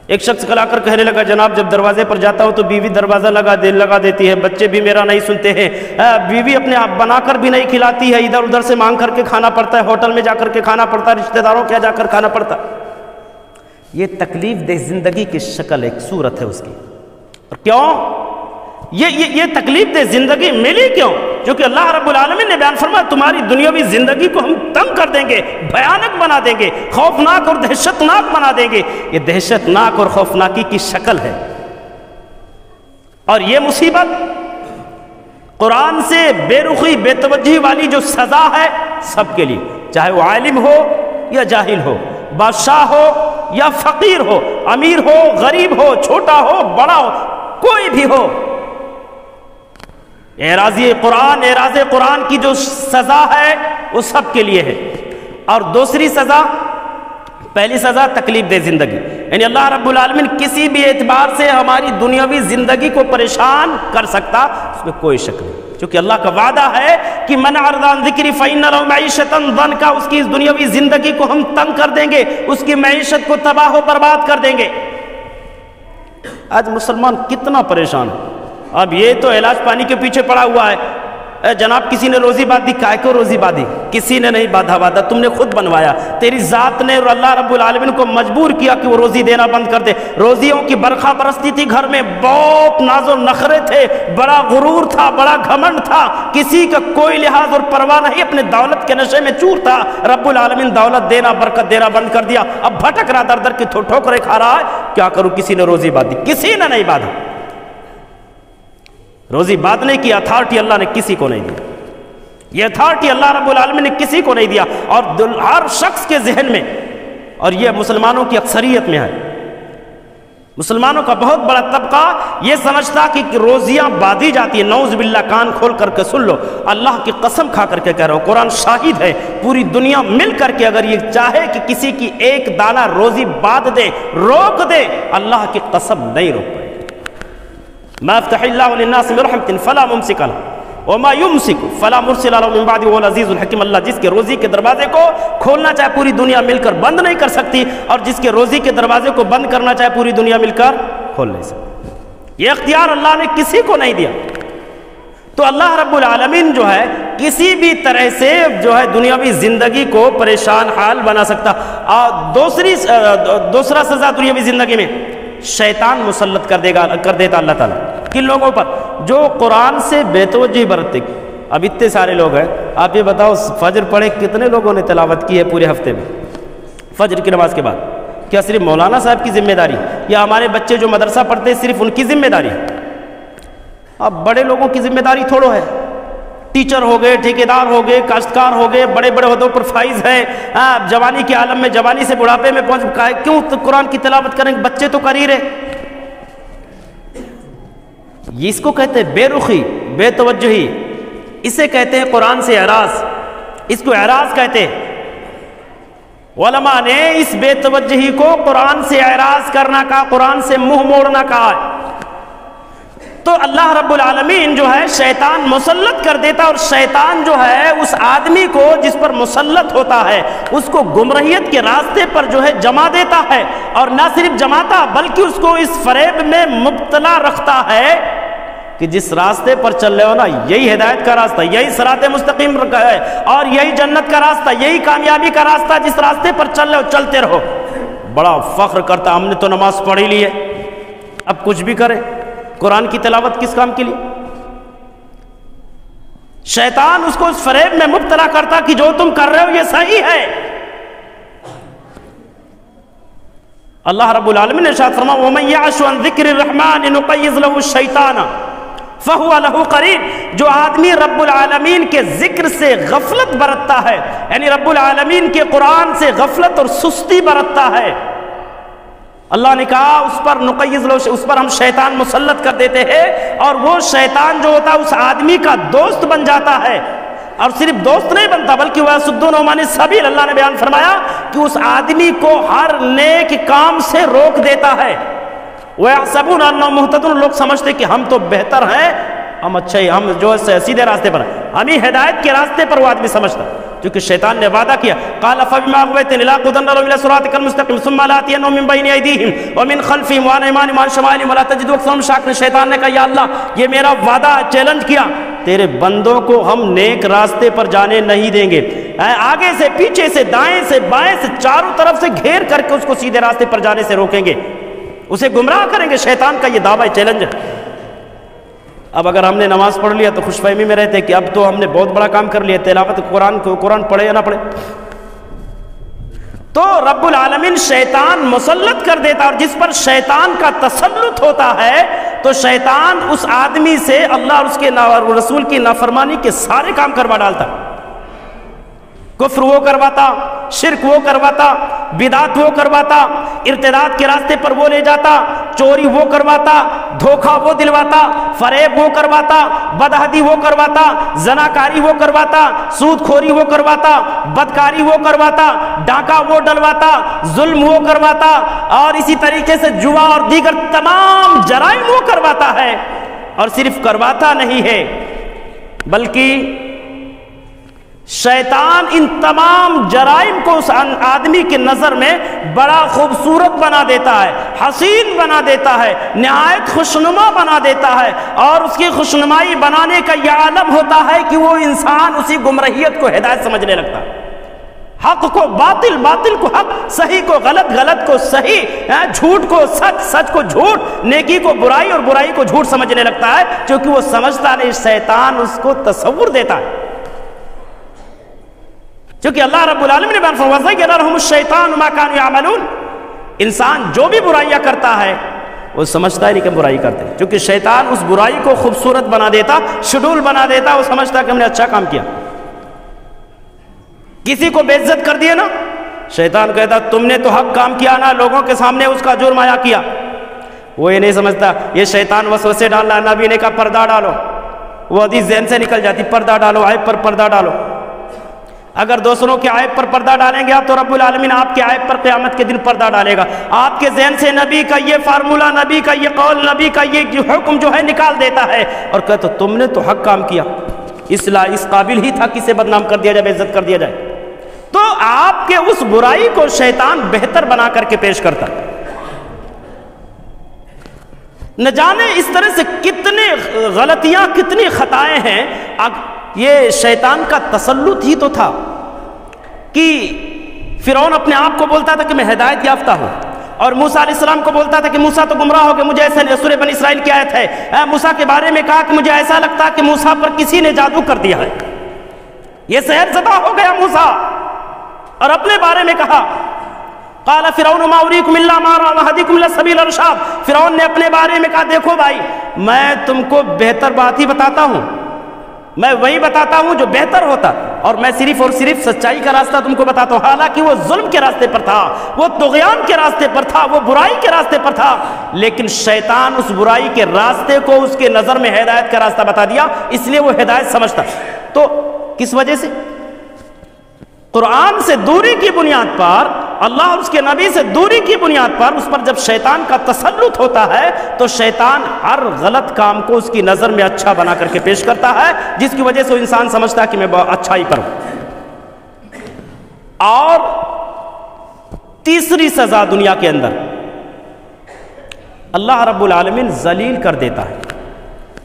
ایک شخص کھلا کر کہنے لگا، جناب جب دروازے پر جاتا ہوں تو بیوی دروازہ لگا دیتی ہے، بچے بھی میرا نہیں سنتے ہیں، بیوی اپنے آپ بنا کر بھی نہیں کھلاتی ہے، ادھر ادھر سے مانگ کر کے کھانا پڑتا ہے، ہوٹل میں جا کر کے کھانا پڑتا ہے، رشتہ داروں کے جا کر کھانا پڑتا ہے۔ یہ تکلیف دہ زندگی کی شکل، ایک صورت ہے اس کی۔ اور کیوں یہ تکلیف دہ زندگی ملی کیوں؟ کیونکہ اللہ رب العالمین نے بیان فرمایا تمہاری دنیاوی زندگی کو ہم تنگ کر دیں گے، بھیانک بنا دیں گے، خوفناک اور دہشتناک بنا دیں گے۔ یہ دہشتناک اور خوفناکی کی شکل ہے، اور یہ مصیبت قرآن سے بے رخی، بے توجہی والی جو سزا ہے سب کے لیے، چاہے وہ عالم ہو یا جاہل ہو، بادشاہ ہو یا فقیر ہو، امیر ہو، غریب ہو، چھوٹا ہو، بڑا ہو، کوئی بھی ہو، اعراض قرآن کی جو سزا ہے وہ سب کے لیے ہے۔ اور دوسری سزا، پہلی سزا تکلیف دہ زندگی، یعنی اللہ رب العالمین کسی بھی اعتبار سے ہماری دنیاوی زندگی کو پریشان کر سکتا، اس میں کوئی شک نہیں، کیونکہ اللہ کا وعدہ ہے کہ من اعرض عن ذکری فإن له معیشۃ ضنکا، اس کی اس دنیاوی زندگی کو ہم تنگ کر دیں گے، اس کی معیشت کو تباہ و برباد کر دیں گے۔ آج مسلمان کتنا پریشان ہے، اب یہ تو علاج پانی کے پیچھے پڑا ہوا ہے، جناب کسی نے روزی باندھی، کائے کو روزی باندھی؟ کسی نے نہیں باندھا، تم نے خود بنوایا، تیری ذات نے اور اللہ رب العالمین کو مجبور کیا کہ وہ روزی دینا بند کر دے۔ روزیوں کی برکھا برستی تھی گھر میں، بہت ناز و نخرے تھے، بڑا غرور تھا، بڑا گھمنڈ تھا، کسی کا کوئی لحاظ اور پرواہ نہیں، اپنے دولت کے نشے میں چور تھا۔ رب العالمین دولت دینا، برکت دینا بند کر دیا، اب بھٹک رہا، در در کی ٹھوکریں کھا رہا ہے، کیا کروں؟ کسی نے روزی باندھی؟ کسی نے نہیں باندھا۔ روزی باندھنے کی اتھارٹی اللہ نے کسی کو نہیں دیا، یہ اتھارٹی اللہ رب العالمین نے کسی کو نہیں دیا، اور ہر شخص کے ذہن میں، اور یہ مسلمانوں کی اکثریت میں ہے، مسلمانوں کا بہت بڑا طبقہ یہ سمجھتا کہ روزیاں باندھی جاتی ہیں۔ نعوذ باللہ، کان کھول کر کے سن لو، اللہ کی قسم کھا کر کے کہہ رہا ہوں، قرآن شاہد ہے، پوری دنیا مل کر کے اگر یہ چاہے کہ کسی کی ایک دانہ روزی باندھ دے، روک دے، اللہ کی قسم نہیں روک پائے۔ ما افتح اللہ للناس من رحمت فلا ممسک لہ وما یمسک فلا مرسل لہ من بعدہ وهو العزیز الحکیم۔ اللہ جس کے روزی کے دروازے کو کھولنا چاہے پوری دنیا مل کر بند نہیں کر سکتی، اور جس کے روزی کے دروازے کو بند کرنا چاہے پوری دنیا مل کر کھول نہیں سکتی۔ یہ اختیار اللہ نے کسی کو نہیں دیا۔ تو اللہ رب العالمین جو ہے کسی بھی طرح سے جو ہے دنیاوی زندگی کو پریشان حال بنا سکتا. اور دوسرا سزا دنیاوی زندگی میں شیطان مسلط کر دیتا اللہ تعالیٰ کن لوگوں پر؟ جو قرآن سے بے توجہی برتتے. اب اتنے سارے لوگ ہیں، آپ یہ بتاؤ فجر پڑھے کتنے لوگوں نے تلاوت کی ہے پورے ہفتے میں فجر کی نماز کے بعد؟ کیا صرف مولانا صاحب کی ذمہ داری یا ہمارے بچے جو مدرسہ پڑھتے ہیں صرف ان کی ذمہ داری؟ اب بڑے لوگوں کی ذمہ داری تھوڑو ہے. ٹیچر ہو گئے، ٹھیکیدار ہو گئے، کاشتکار ہو گئے، بڑے بڑے عہدوں پر فائز ہیں، جوانی کے عالم میں جوانی سے بڑھاپے میں پہنچ کیوں قرآن کی تلاوت کریں گے؟ بچے تو کر ہی رہے. اس کو کہتے ہیں بے رخی، بے توجہی. اسے کہتے ہیں قرآن سے اعراض. اس کو اعراض کہتے ہیں. علماء نے اس بے توجہی کو قرآن سے اعراض کرنا کہا، قرآن سے منہ موڑنا کہا. تو اللہ رب العالمین جو ہے شیطان مسلط کر دیتا، اور شیطان جو ہے اس آدمی کو جس پر مسلط ہوتا ہے اس کو گمراہیت کے راستے پر جو ہے جما دیتا ہے. اور نہ صرف جماتا بلکہ اس کو اس فریب میں مبتلا رکھتا ہے کہ جس راستے پر چل رہے ہو نا یہی ہدایت کا راستہ، یہی صراط مستقیم ہے، اور یہی جنت کا راستہ، یہی کامیابی کا راستہ، جس راستے پر چل رہے ہو چلتے رہو. بڑا فخر کرتا ہم نے تو نماز پڑھی لی ہے، اب کچھ بھی کرے. قرآن کی تلاوت کس کام کے لیے؟ شیطان اس کو اس فریب میں مبتلا کرتا کہ جو تم کر رہے ہو یہ صحیح ہے. اللہ رب العالمین نے ارشاد فرمایا وَمَن يَعْشُ عَن ذِكْرِ الرَّحْمَٰنِ نُقَيِّضْ لَهُ الشَّيْطَانَ فَهُوَ لَهُ قَرِينٌ. جو آدمی رب العالمین کے ذکر سے غفلت برتتا ہے، یعنی رب العالمین کے قرآن سے غفلت اور سستی برتتا ہے، اللہ نے کہا اس پر نقیض لو، اس پر ہم شیطان مسلط کر دیتے ہیں، اور وہ شیطان جو ہوتا ہے اس آدمی کا دوست بن جاتا ہے. اور صرف دوست نہیں بنتا بلکہ وہ یصدون عن السبیل، اللہ نے بیان فرمایا کہ اس آدمی کو ہر نیک کام سے روک دیتا ہے. وَيَحْسَبُونَ أَنَّهُمْ مُهْتَدُونَ، لوگ سمجھتے کہ ہم تو بہتر ہیں، ہم اچھے ہیں، ہم جو ہے سیدھے راستے پر ہیں، ہم ہی ہدایت کے راستے پر. وہ آدمی سمجھتا کیونکہ شیطان نے وعدہ کیا قال فبما اغويتني لأقعدن لهم إلى صراطك المستقيم ثم لآتينهم من بين أيديهم ومن خلفهم وعن أيمانهم وعن شمائلهم ولا تجد أكثرهم شاكرين. شیطان نے کہا یا اللہ یہ میرا وعدہ چیلنج کیا، تیرے بندوں کو ہم نیک راستے پر جانے نہیں دیں گے، آگے سے پیچھے سے دائیں سے بائیں سے چاروں طرف سے گھیر کر کے اس کو سیدھے راستے پر جانے سے روکیں گے، اسے گمراہ کریں گے. شیطان کا یہ دعویٰ چیلنج ہے. اب اگر ہم نے نماز پڑھ لیا تو خوش فہمی میں رہتے کہ اب تو ہم نے بہت بڑا کام کر لیا، تلاوت قرآن پڑھے یا نہ پڑھے. تو رب العالمین شیطان مسلط کر دیتا، اور جس پر شیطان کا تسلط ہوتا ہے تو شیطان اس آدمی سے اللہ اور اس کے رسول کی نافرمانی کے سارے کام کروا ڈالتا. کفر وہ کرواتا، شرک وہ کرواتا، بدعت وہ کرواتا، ارتداد کے راستے پر وہ لے جاتا، چوری وہ کرواتا، دھوکہ وہ دلواتا، فریب وہ کرواتا، بدہدی وہ کرواتا، زناکاری وہ کرواتا، سود خوری وہ کرواتا، بدکاری وہ کرواتا، ڈاکہ وہ ڈلواتا، ظلم وہ کرواتا، اور اسی طریقے سے جوا اور دیگر تمام جرائم وہ کرواتا ہے. اور صرف کرواتا نہیں ہے بلکہ شیطان ان تمام جرائم کو اس آدمی کی نظر میں بڑا خوبصورت بنا دیتا ہے، حسین بنا دیتا ہے، نہایت خوشنما بنا دیتا ہے. اور اس کی خوشنمائی بنانے کا یہ عالم ہوتا ہے کہ وہ انسان اسی گمراہیت کو ہدایت سمجھنے لگتا ہے، حق کو باطل، باطل کو حق، صحیح کو غلط، غلط کو صحیح، جھوٹ کو سچ، سچ کو جھوٹ، نیکی کو برائی اور برائی کو جھوٹ سمجھنے لگتا ہے، کیونکہ وہ سمجھتا نہیں، شیطان اس کو تصور دیتا ہے. کیونکہ اللہ رب العالمین نے بیان فرمایا وَزَيَّنَ لَهُمُ الشَّيْطَانُ مَا كَانُوا يَعْمَلُونَ. انسان جو بھی برائیاں کرتا ہے وہ سمجھتا ہی نہیں کہ برائی کرتے، کیونکہ شیطان اس برائی کو خوبصورت بنا دیتا، شیڈول بنا دیتا، وہ سمجھتا کہ ہم نے اچھا کام کیا. کسی کو بے عزت کر دیا نا، شیطان کہتا تم نے تو حق کام کیا نا، لوگوں کے سامنے اس کا جرم عیاں کیا. وہ یہ نہیں سمجھتا یہ شیطان وسوسے ڈال رہا ہے. نبی نے کہا پردہ ڈالو، وہ حدیث ذہن سے نکل جاتی، پردہ ڈالو، عیب پر پردہ ڈالو. اگر دوسروں کے عیب پر پردہ ڈالیں گے آپ تو رب العالمین آپ کے عیب پر قیامت کے دن پردہ ڈالے گا. آپ کے ذہن سے نبی کا یہ فارمولہ، نبی کا یہ قول، نبی کا یہ حکم جو ہے نکال دیتا ہے، اور کہتا تم نے تو حق کام کیا، اس قابل ہی تھا کسے بدنام کر دیا جائے، بے عزت کر دیا جائے. تو آپ کے اس برائی کو شیطان بہتر بنا کر کے پیش کرتا. نہ جانے اس طرح سے کتنے غلطیاں، کتنی خطائیں ہیں۔ یہ شیطان کا تسلط ہی تو تھا کہ فرعون اپنے آپ کو بولتا تھا کہ میں ہدایت یافتہ ہوں، اور موسیٰ علیہ السلام کو بولتا تھا کہ موسیٰ تو گمراہ ہو گئے، مجھے ایسا نہیں۔ سورہ بنی اسرائیل کی آیت ہے، موسیٰ کے بارے میں کہا کہ مجھے ایسا لگتا ہے کہ موسیٰ پر کسی نے جادو کر دیا ہے، یہ سحر زدہ ہو گیا موسیٰ۔ اور اپنے بارے میں کہا قال فرعون ما اریکم الا ما ارى واهدیکم الى سبیل الرشاد، فرعون نے اپنے بارے میں کہا دیکھو بھائی میں تم کو بہتر بات ہی بتاتا ہوں، میں وہی بتاتا ہوں جو بہتر ہوتا، اور میں صرف اور صرف سچائی کا راستہ تم کو بتاتا ہوں۔ حالانکہ وہ ظلم کے راستے پر تھا، وہ طغیان کے راستے پر تھا، وہ برائی کے راستے پر تھا، لیکن شیطان اس برائی کے راستے کو اس کے نظر میں ہدایت کا راستہ بتا دیا، اس لیے وہ ہدایت سمجھتا۔ تو کس وجہ سے؟ قرآن سے دوری کی بنیاد پر، اللہ اور اس کے نبی سے دوری کی بنیاد پر، اس پر جب شیطان کا تسلط ہوتا ہے تو شیطان ہر غلط کام کو اس کی نظر میں اچھا بنا کر کے پیش کرتا ہے، جس کی وجہ سے وہ انسان سمجھتا ہے کہ میں اچھائی پر ہوں۔ اور تیسری سزا دنیا کے اندر اللہ رب العالمین ذلیل کر دیتا ہے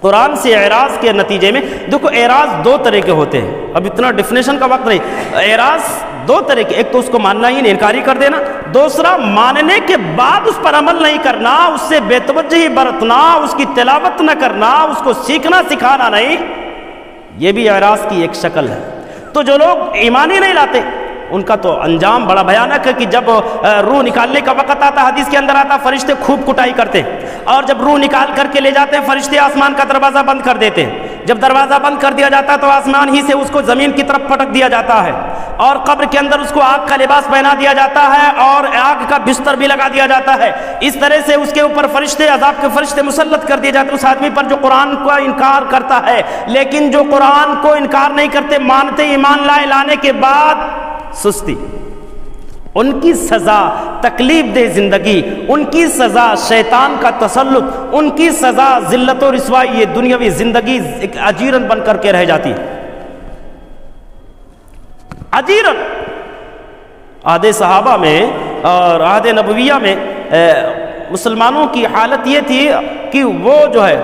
قرآن سے اعراض کے نتیجے میں۔ دیکھو اعراض دو طرح کے ہوتے ہیں، اب اتنا ڈیفینیشن کا وقت نہیں۔ اعراض دو طرح کے، ایک تو اس کو ماننا ہی نہیں، انکاری کر دینا، دوسرا ماننے کے بعد اس پر عمل نہیں کرنا، اس سے بے توجہی برتنا، اس کی تلاوت نہ کرنا، اس کو سیکھنا سکھانا نہیں، یہ بھی اعراض کی ایک شکل ہے۔ تو جو لوگ ایمان ہی نہیں لاتے ان کا تو انجام بڑا بھیانک ہے کہ جب روح نکالنے کا وقت آتا، حدیث کے اندر آتا فرشتے خوب کٹائی کرتے ہیں، اور جب روح نکال کر کے لے جاتے ہیں فرشتے آسمان کا دروازہ بند کر دیتے ہیں۔ جب دروازہ بند کر دیا جاتا ہے تو آسمان ہی سے اس کو زمین کی طرف پٹک دیا جاتا ہے، اور قبر کے اندر اس کو آگ کا لباس پہنا دیا جاتا ہے، اور آگ کا بستر بھی لگا دیا جاتا ہے۔ اس طرح سے اس کے اوپر فرشتے، عذاب کے فرشتے مسلط کر دیے جاتے ہیں اس آدمی پر جو قرآن کو انکار کرتا ہے۔ لیکن جو قرآن کو انکار نہیں کرتے، مانتے، ایمان لائے، لانے کے بعد سستی، ان کی سزا تکلیف دہ زندگی، ان کی سزا شیطان کا تسلط، ان کی سزا ذلت و رسوائی، یہ دنیاوی زندگی ایک اجیرن بن کر کے رہ جاتی ہے۔ اجیرن عہد صحابہ میں اور عہد نبویہ میں مسلمانوں کی حالت یہ تھی کہ وہ جو ہے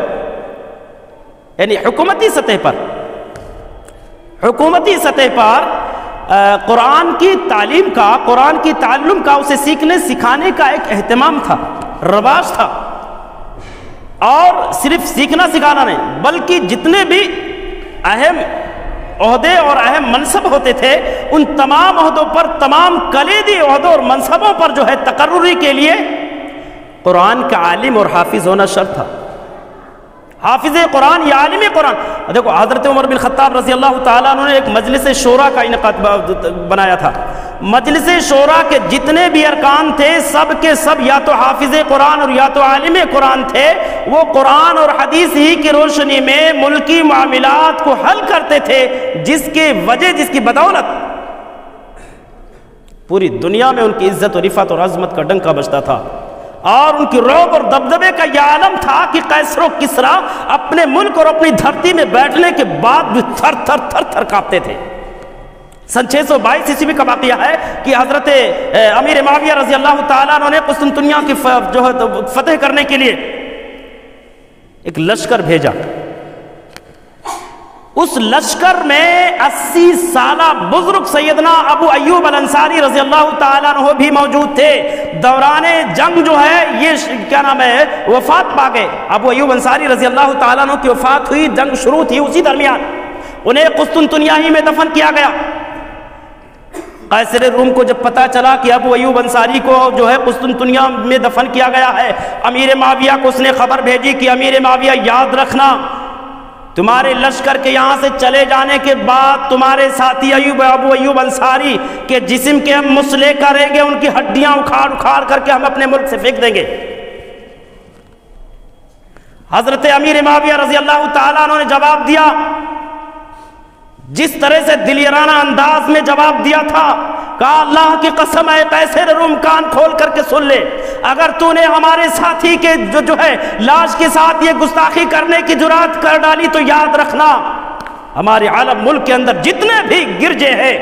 یعنی حکومتی سطح پر قرآن کی تعلیم کا، قرآن کی تعلم کا، اسے سیکھنے سکھانے کا ایک اہتمام تھا، رواج تھا۔ اور صرف سیکھنا سکھانا نہیں بلکہ جتنے بھی اہم عہدے اور اہم منصب ہوتے تھے ان تمام عہدوں پر، تمام کلیدی عہدوں اور منصبوں پر جو ہے تقرری کے لیے قرآن کا عالم اور حافظ ہونا شرط تھا۔ حافظ قرآن یا عالم قرآن۔ دیکھو حضرت عمر بن خطاب رضی اللہ تعالیٰ عنہ نے ایک مجلس شورا کا انعقاد بنایا تھا۔ مجلس شورا کے جتنے بھی ارکان تھے سب کے سب یا تو حافظ قرآن اور یا تو عالم قرآن تھے۔ وہ قرآن اور حدیث ہی کی روشنی میں ملکی معاملات کو حل کرتے تھے، جس کی بدولت پوری دنیا میں ان کی عزت و رفعت اور عظمت کا ڈنکا بجتا تھا، اور ان کی رعب اور دبدبے کا یہ عالم تھا کہ قیصر و کسریٰ اپنے ملک اور اپنی دھرتی میں بیٹھنے کے بعد بھی تھر تھر کانپتے تھے۔ سن 622 عیسوی کا واقعہ ہے کہ حضرت امیر معاویہ رضی اللہ تعالیٰ عنہ نے قسطنطنیہ کی جو ہے فتح کرنے کے لیے ایک لشکر بھیجا۔ اس لشکر میں 80 سالہ بزرگ سیدنا ابو ایوب الانصاری رضی اللہ تعالیٰ عنہ بھی موجود تھے۔ دوران جنگ جو ہے یہ وفات پا گئے۔ ابو ایوب انصاری رضی اللہ تعالیٰ عنہ کی وفات ہوئی، جنگ شروع تھی، اسی درمیان انہیں قسطنطنیہ ہی میں دفن کیا گیا۔ قیصر روم کو جب پتا چلا کہ ابو ایوب انصاری کو جو ہے قسطنطنیہ میں دفن کیا گیا ہے، امیر معاویہ کو اس نے خبر بھیجی کہ امیر معاویہ یاد رکھنا، تمہارے لشکر کے یہاں سے چلے جانے کے بعد تمہارے ساتھی ابو ایوب انصاری کے جسم کے ہم مسئلے کریں گے، ان کی ہڈیاں اکھاڑ کر کے ہم اپنے ملک سے پھینک دیں گے۔ حضرت امیر معاویہ رضی اللہ تعالیٰ عنہ نے جواب دیا، جس طرح سے دلیرانہ انداز میں جواب دیا تھا، کہا اللہ کی قسم ہے قیصر روم کان کھول کر کے سن لے، اگر تو نے ہمارے ساتھی کے جو ہے لاش کے ساتھ یہ گستاخی کرنے کی جرات کر ڈالی تو یاد رکھنا ہمارے عالم ملک کے اندر جتنے بھی گرجے ہیں،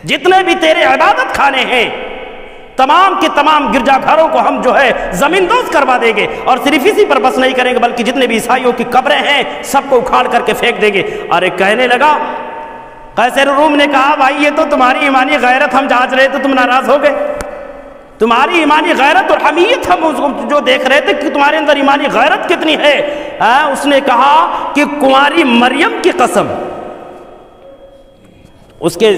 جتنے بھی تیرے عبادت خانے ہیں، تمام کے تمام گرجا گھروں کو ہم جو ہے زمین دوز کروا دیں گے، اور صرف اسی پر بس نہیں کریں گے بلکہ جتنے بھی عیسائیوں کی قبریں ہیں سب کو اکھاڑ کر کے پھینک دیں گے۔ ارے کہنے لگا، قیصر روم نے کہا بھائی یہ تو تمہاری ایمانی غیرت ہم جانچ رہے تو تم ناراض ہو گئے، تمہاری ایمانی غیرت اور حمیت ہم جو دیکھ رہے تھے کہ تمہارے اندر ایمانی غیرت کتنی ہے۔ اس نے کہا کہ کنواری مریم کی قسم، اس کے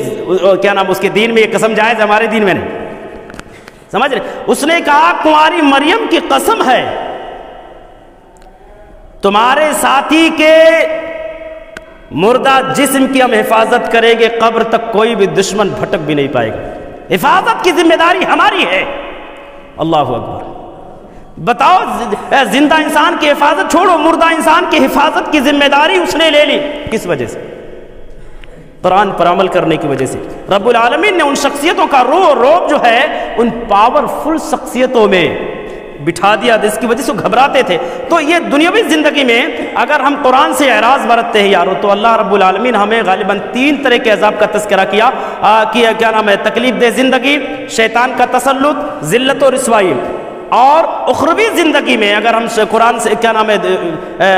کیا نام، اس کے دین میں یہ قسم جائز ہے، ہمارے دین میں نہیں، سمجھ رہے؟ اس نے کہا کنواری مریم کی قسم ہے تمہارے ساتھی کے مردہ جسم کی ہم حفاظت کریں گے، قبر تک کوئی بھی دشمن بھٹک بھی نہیں پائے گا، حفاظت کی ذمہ داری ہماری ہے۔ اللہ اکبر۔ بتاؤ، زندہ انسان کی حفاظت چھوڑو، مردہ انسان کی حفاظت کی ذمہ داری اس نے لے لی، کس وجہ سے؟ قرآن پر عمل کرنے کی وجہ سے۔ رب العالمین نے ان شخصیتوں کا روب جو ہے ان پاورفل شخصیتوں میں بٹھا دیا جس کی وجہ سے گھبراتے تھے۔ تو یہ دنیاوی زندگی میں اگر ہم قرآن سے اعراض برتتے ہیں یارو، تو اللہ رب العالمین ہمیں غالباً 3 طرح کے عذاب کا تذکرہ کیا کیا نام ہے، تکلیف دہ زندگی، شیطان کا تسلط، ذلت و رسوائی، اور اخروی زندگی میں اگر ہم قرآن سے کیا نام ہے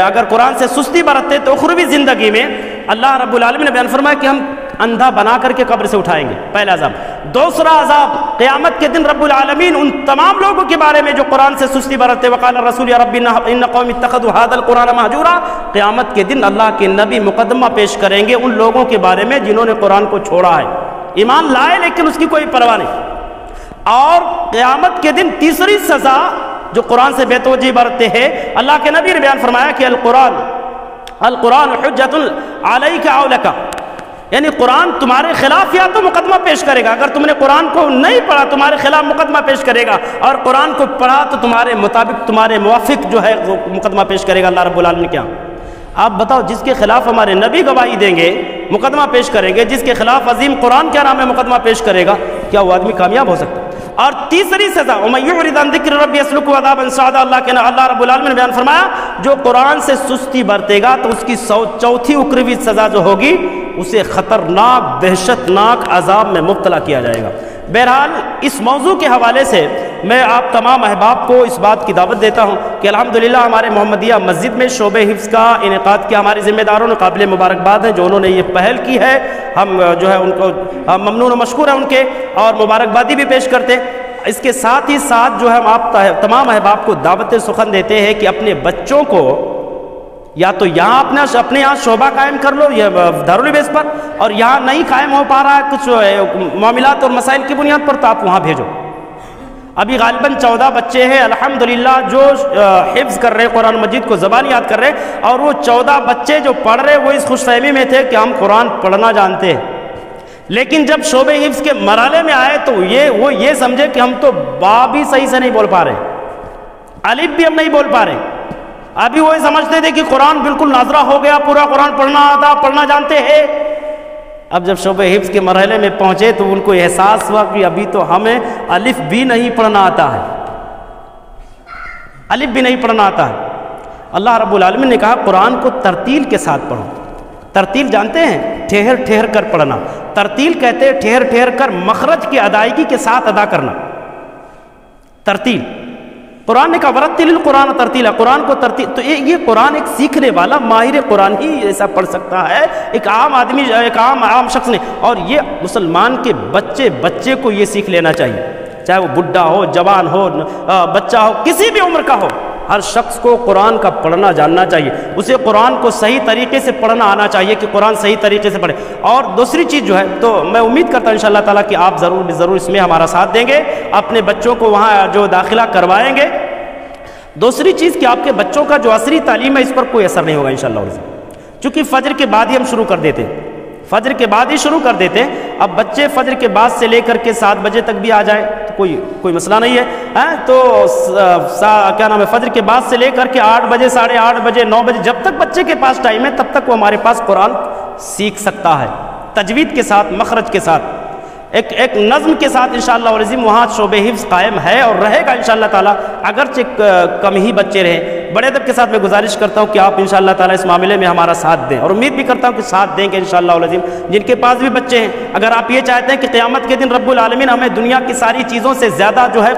اگر قرآن سے سستی برتتے تو اخروی زندگی میں اللہ رب العالمین نے بیان فرمایا کہ ہم اندھا بنا کر کے قبر سے اٹھائیں گے، پہلا عذاب۔ دوسرا عذاب قیامت کے دن رب العالمین ان تمام لوگوں کے بارے میں جو قرآن سے سستی برتتے، وقال الرسول یا رب ان قوم اتخذوا هذا القرآن مهجورا، قیامت کے دن اللہ کے نبی مقدمہ پیش کریں گے ان لوگوں کے بارے میں جنہوں نے قرآن کو چھوڑا ہے، ایمان لائے لیکن اس کی کوئی پرواہ نہیں۔ اور قیامت کے دن تیسری سزا جو قرآن سے بے توجہی برتتے ہیں، اللہ کے نبی نے بیان فرمایا کہ القرآن حجت علیک او لک، یعنی قرآن تمہارے خلاف یا تو مقدمہ پیش کرے گا، اگر تم نے قرآن کو نہیں پڑھا تمہارے خلاف مقدمہ پیش کرے گا، اور قرآن کو پڑھا تو تمہارے مطابق تمہارے موافق جو ہے مقدمہ پیش کرے گا۔ اللہ رب العالمین نے کیا؟ آپ بتاؤ، جس کے خلاف ہمارے نبی گواہی دیں گے مقدمہ پیش کریں گے، جس کے خلاف عظیم قرآن کیا نام ہے مقدمہ پیش کرے گا، کیا وہ آدمی کامیاب ہو سکتا ہے؟ اور تیسری سزا وَمَن يُعْرِضْ عَن ذِكْرِ رَبِّهِ يَسْلُكْهُ عَذَابًا صَعَدًا، اللہ رب العالمین نے بیان فرمایا جو قرآن سے سستی برتے گا تو اس کی چوتھی اخروی سزا جو ہوگی اسے خطرناک دہشتناک عذاب میں مبتلا کیا جائے گا۔ بہرحال اس موضوع کے حوالے سے میں آپ تمام احباب کو اس بات کی دعوت دیتا ہوں کہ الحمدللہ ہمارے محمدیہ مسجد میں شعبہ حفظ کا انعقاد کیا، ہمارے ذمہ داروں نے قابل مبارکباد ہیں جو انہوں نے یہ پہل کی ہے، ہم جو ہے ان کو ممنون و مشکور ہیں ان کے، اور مبارکبادی بھی پیش کرتے ہیں۔ اس کے ساتھ ہی ساتھ جو ہے ہم آپ تمام احباب کو دعوت سخن دیتے ہیں کہ اپنے بچوں کو یا تو یہاں اپنے یہاں شعبہ قائم کر لو یا دارالبیس پر، اور یہاں نہیں قائم ہو پا رہا ہے کچھ معاملات اور مسائل کی بنیاد پر تو آپ وہاں بھیجو۔ ابھی غالباً 14 بچے ہیں الحمدللہ جو حفظ کر رہے قرآن مجید کو زبان یاد کر رہے، اور وہ 14 بچے جو پڑھ رہے وہ اس خوش فہمی میں تھے کہ ہم قرآن پڑھنا جانتے ہیں، لیکن جب شعبہ حفظ کے مرحلے میں آئے تو وہ یہ سمجھے کہ ہم تو با بھی صحیح سے نہیں بول پا رہے، الف بھی ہم نہیں بول پا رہے۔ ابھی وہ سمجھتے تھے کہ قرآن بالکل ناظرہ ہو گیا، پورا قرآن پڑھنا آتا، پڑھنا جانتے ہیں۔ اب جب شعبہ حفظ کے مرحلے میں پہنچے تو ان کو احساس ہوا کہ ابھی تو ہمیں الف بھی نہیں پڑھنا آتا ہے، الف بھی نہیں پڑھنا آتا ہے۔ اللہ رب العالمین نے کہا قرآن کو ترتیل کے ساتھ پڑھو۔ ترتیل جانتے ہیں؟ ٹھہر ٹھہر کر پڑھنا۔ ترتیل کہتے ہیں ٹھہر ٹھہر کر مخرج کی ادائیگی کے ساتھ ادا کرنا، ترتیل۔ قرآن نے کہا ورتل القرآن ترتیلا، قرآن کو ترتیل، تو یہ قرآن ایک سیکھنے والا ماہر قرآن ہی ایسا پڑھ سکتا ہے، ایک عام آدمی، ایک عام شخص نے۔ اور یہ مسلمان کے بچے کو یہ سیکھ لینا چاہیے، چاہے وہ بڈھا ہو، جوان ہو، بچہ ہو، کسی بھی عمر کا ہو، ہر شخص کو قرآن کا پڑھنا جاننا چاہیے، اسے قرآن کو صحیح طریقے سے پڑھنا آنا چاہیے کہ قرآن صحیح طریقے سے پڑھے۔ اور دوسری چیز جو ہے، تو میں امید کرتا ہوں انشاءاللہ تعالیٰ کہ آپ ضرور اس میں ہمارا ساتھ دیں گے، اپنے بچوں کو وہاں جو داخلہ کروائیں گے۔ دوسری چیز کہ آپ کے بچوں کا جو عصری تعلیم ہے اس پر کوئی اثر نہیں ہوگا انشاءاللہ، چونکہ فجر کے بعد ہی ہم شروع کر دیتے ہیں، فجر کے بعد ہی شروع کر دیتے ہیں۔ اب بچے فجر کے بعد سے لے کر کے 7 بجے تک بھی آ جائے تو کوئی مسئلہ نہیں ہے، تو کیا نام ہے، فجر کے بعد سے لے کر کے 8 بجے، 8:30 بجے، 9 بجے، جب تک بچے کے پاس ٹائم ہے تب تک وہ ہمارے پاس قرآن سیکھ سکتا ہے، تجوید کے ساتھ، مخرج کے ساتھ، ایک نظم کے ساتھ انشاءاللہ العظیم۔ وہاں شعبہ حفظ قائم ہے اور رہے گا انشاءاللہ تعالیٰ، اگرچہ کم ہی بچے رہیں، بڑے ادب کے ساتھ میں گزارش کرتا ہوں کہ آپ انشاءاللہ تعالیٰ اس معاملے میں ہمارا ساتھ دیں، اور امید بھی کرتا ہوں کہ ساتھ دیں گے انشاءاللہ العظیم۔ جن کے پاس بھی بچے ہیں، اگر آپ یہ چاہتے ہیں کہ قیامت کے دن رب العالمین ہمیں دنیا کی ساری چیزوں سے زیادہ جو ہے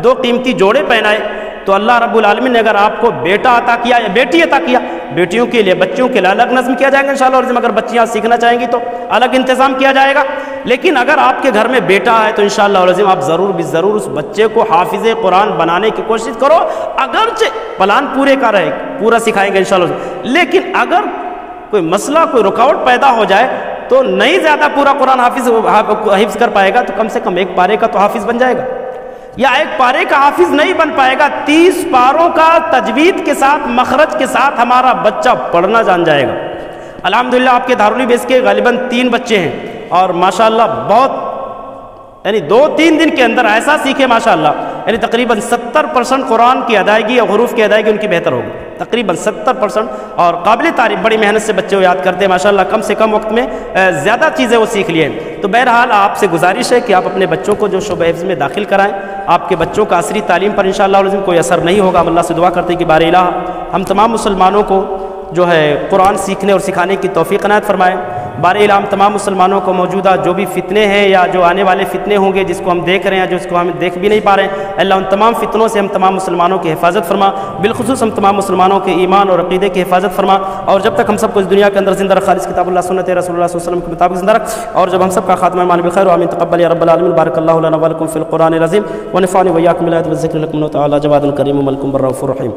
2 قیمتی جوڑے پہنائے، تو اللہ رب العالمین نے اگر آپ کو بیٹا عطا کیا یا بیٹی عطا کیا، بیٹیوں کے لیے بچوں کے لیے الگ نظم کیا جائے گا انشاءاللہ العظیم، اگر بچیاں سیکھنا چاہیں گی تو الگ انتظام کیا جائے گا۔ لیکن اگر آپ کے گھر میں بیٹا ہے تو انشاءاللہ العظیم آپ ضرور اس بچے کو حافظ قرآن بنانے کی کوشش کرو، اگرچہ پلان پورے کا رہے، پورا سکھائیں گے انشاءاللہ العظیم، لیکن اگر کوئی مسئلہ کوئی رکاوٹ پیدا ہو جائے تو نہیں زیادہ پورا قرآن حفظ کر پائے گا تو کم سے کم 1 پارے کا تو حافظ بن جائے گا، یا 1 پارے کا حافظ نہیں بن پائے گا، 30 پاروں کا تجوید کے ساتھ مخرج کے ساتھ ہمارا بچہ پڑھنا جان جائے گا۔ الحمدللہ آپ کے دارالعلوم کے غالباً 3 بچے ہیں، اور ماشاءاللہ بہت یعنی 2-3 دن کے اندر ایسا سیکھے ماشاءاللہ، یعنی تقریباً 70% قرآن کی ادائیگی یا حروف کی ادائیگی ان کی بہتر ہوگی، تقریباً 70%، اور قابل تعریف بڑی محنت سے بچے وہ یاد کرتے ہیں ماشاءاللہ، کم سے کم وقت میں زیادہ چیزیں وہ سیکھ لیے ہیں۔ تو بہرحال آپ سے گزارش ہے کہ آپ اپنے بچوں کو جو شعبہ حفظ میں داخل کرائیں، آپ کے بچوں کا عصری تعلیم پر انشاءاللہ العظیم کوئی اثر نہیں ہوگا۔ ہم اللہ سے دعا کرتے ہیں کہ بار الہ ہم تمام مسلمانوں کو جو ہے قرآن سیکھنے اور سکھانے کی توفیق عنایت فرمائے۔ بار الہ ہم تمام مسلمانوں کو موجودہ جو بھی فتنے ہیں یا جو آنے والے فتنے ہوں گے، جس کو ہم دیکھ رہے ہیں، جس کو ہم دیکھ بھی نہیں پا رہے ہیں، اللہ ان تمام فتنوں سے ہم تمام مسلمانوں کی حفاظت فرما، بالخصوص ہم تمام مسلمانوں کے ایمان اور عقیدے کی حفاظت فرما، اور جب تک ہم سب کو اس دنیا کے اندر زندہ رکھ، خالص کتاب اللہ سنت رسول اللہ صلی اللہ علیہ وسلم کے مطابق زندہ رکھ، اور جب ہم سب کا خاتمہ ایمان بالخیر وآمین تقبل یا رب العالمین۔ بارک اللہ لنا ولکم فی القرآن العظیم ونفعنی وإياکم بالآیات والذکر الحکیم تعالی جواد کریم ملک بر رؤوف رحیم۔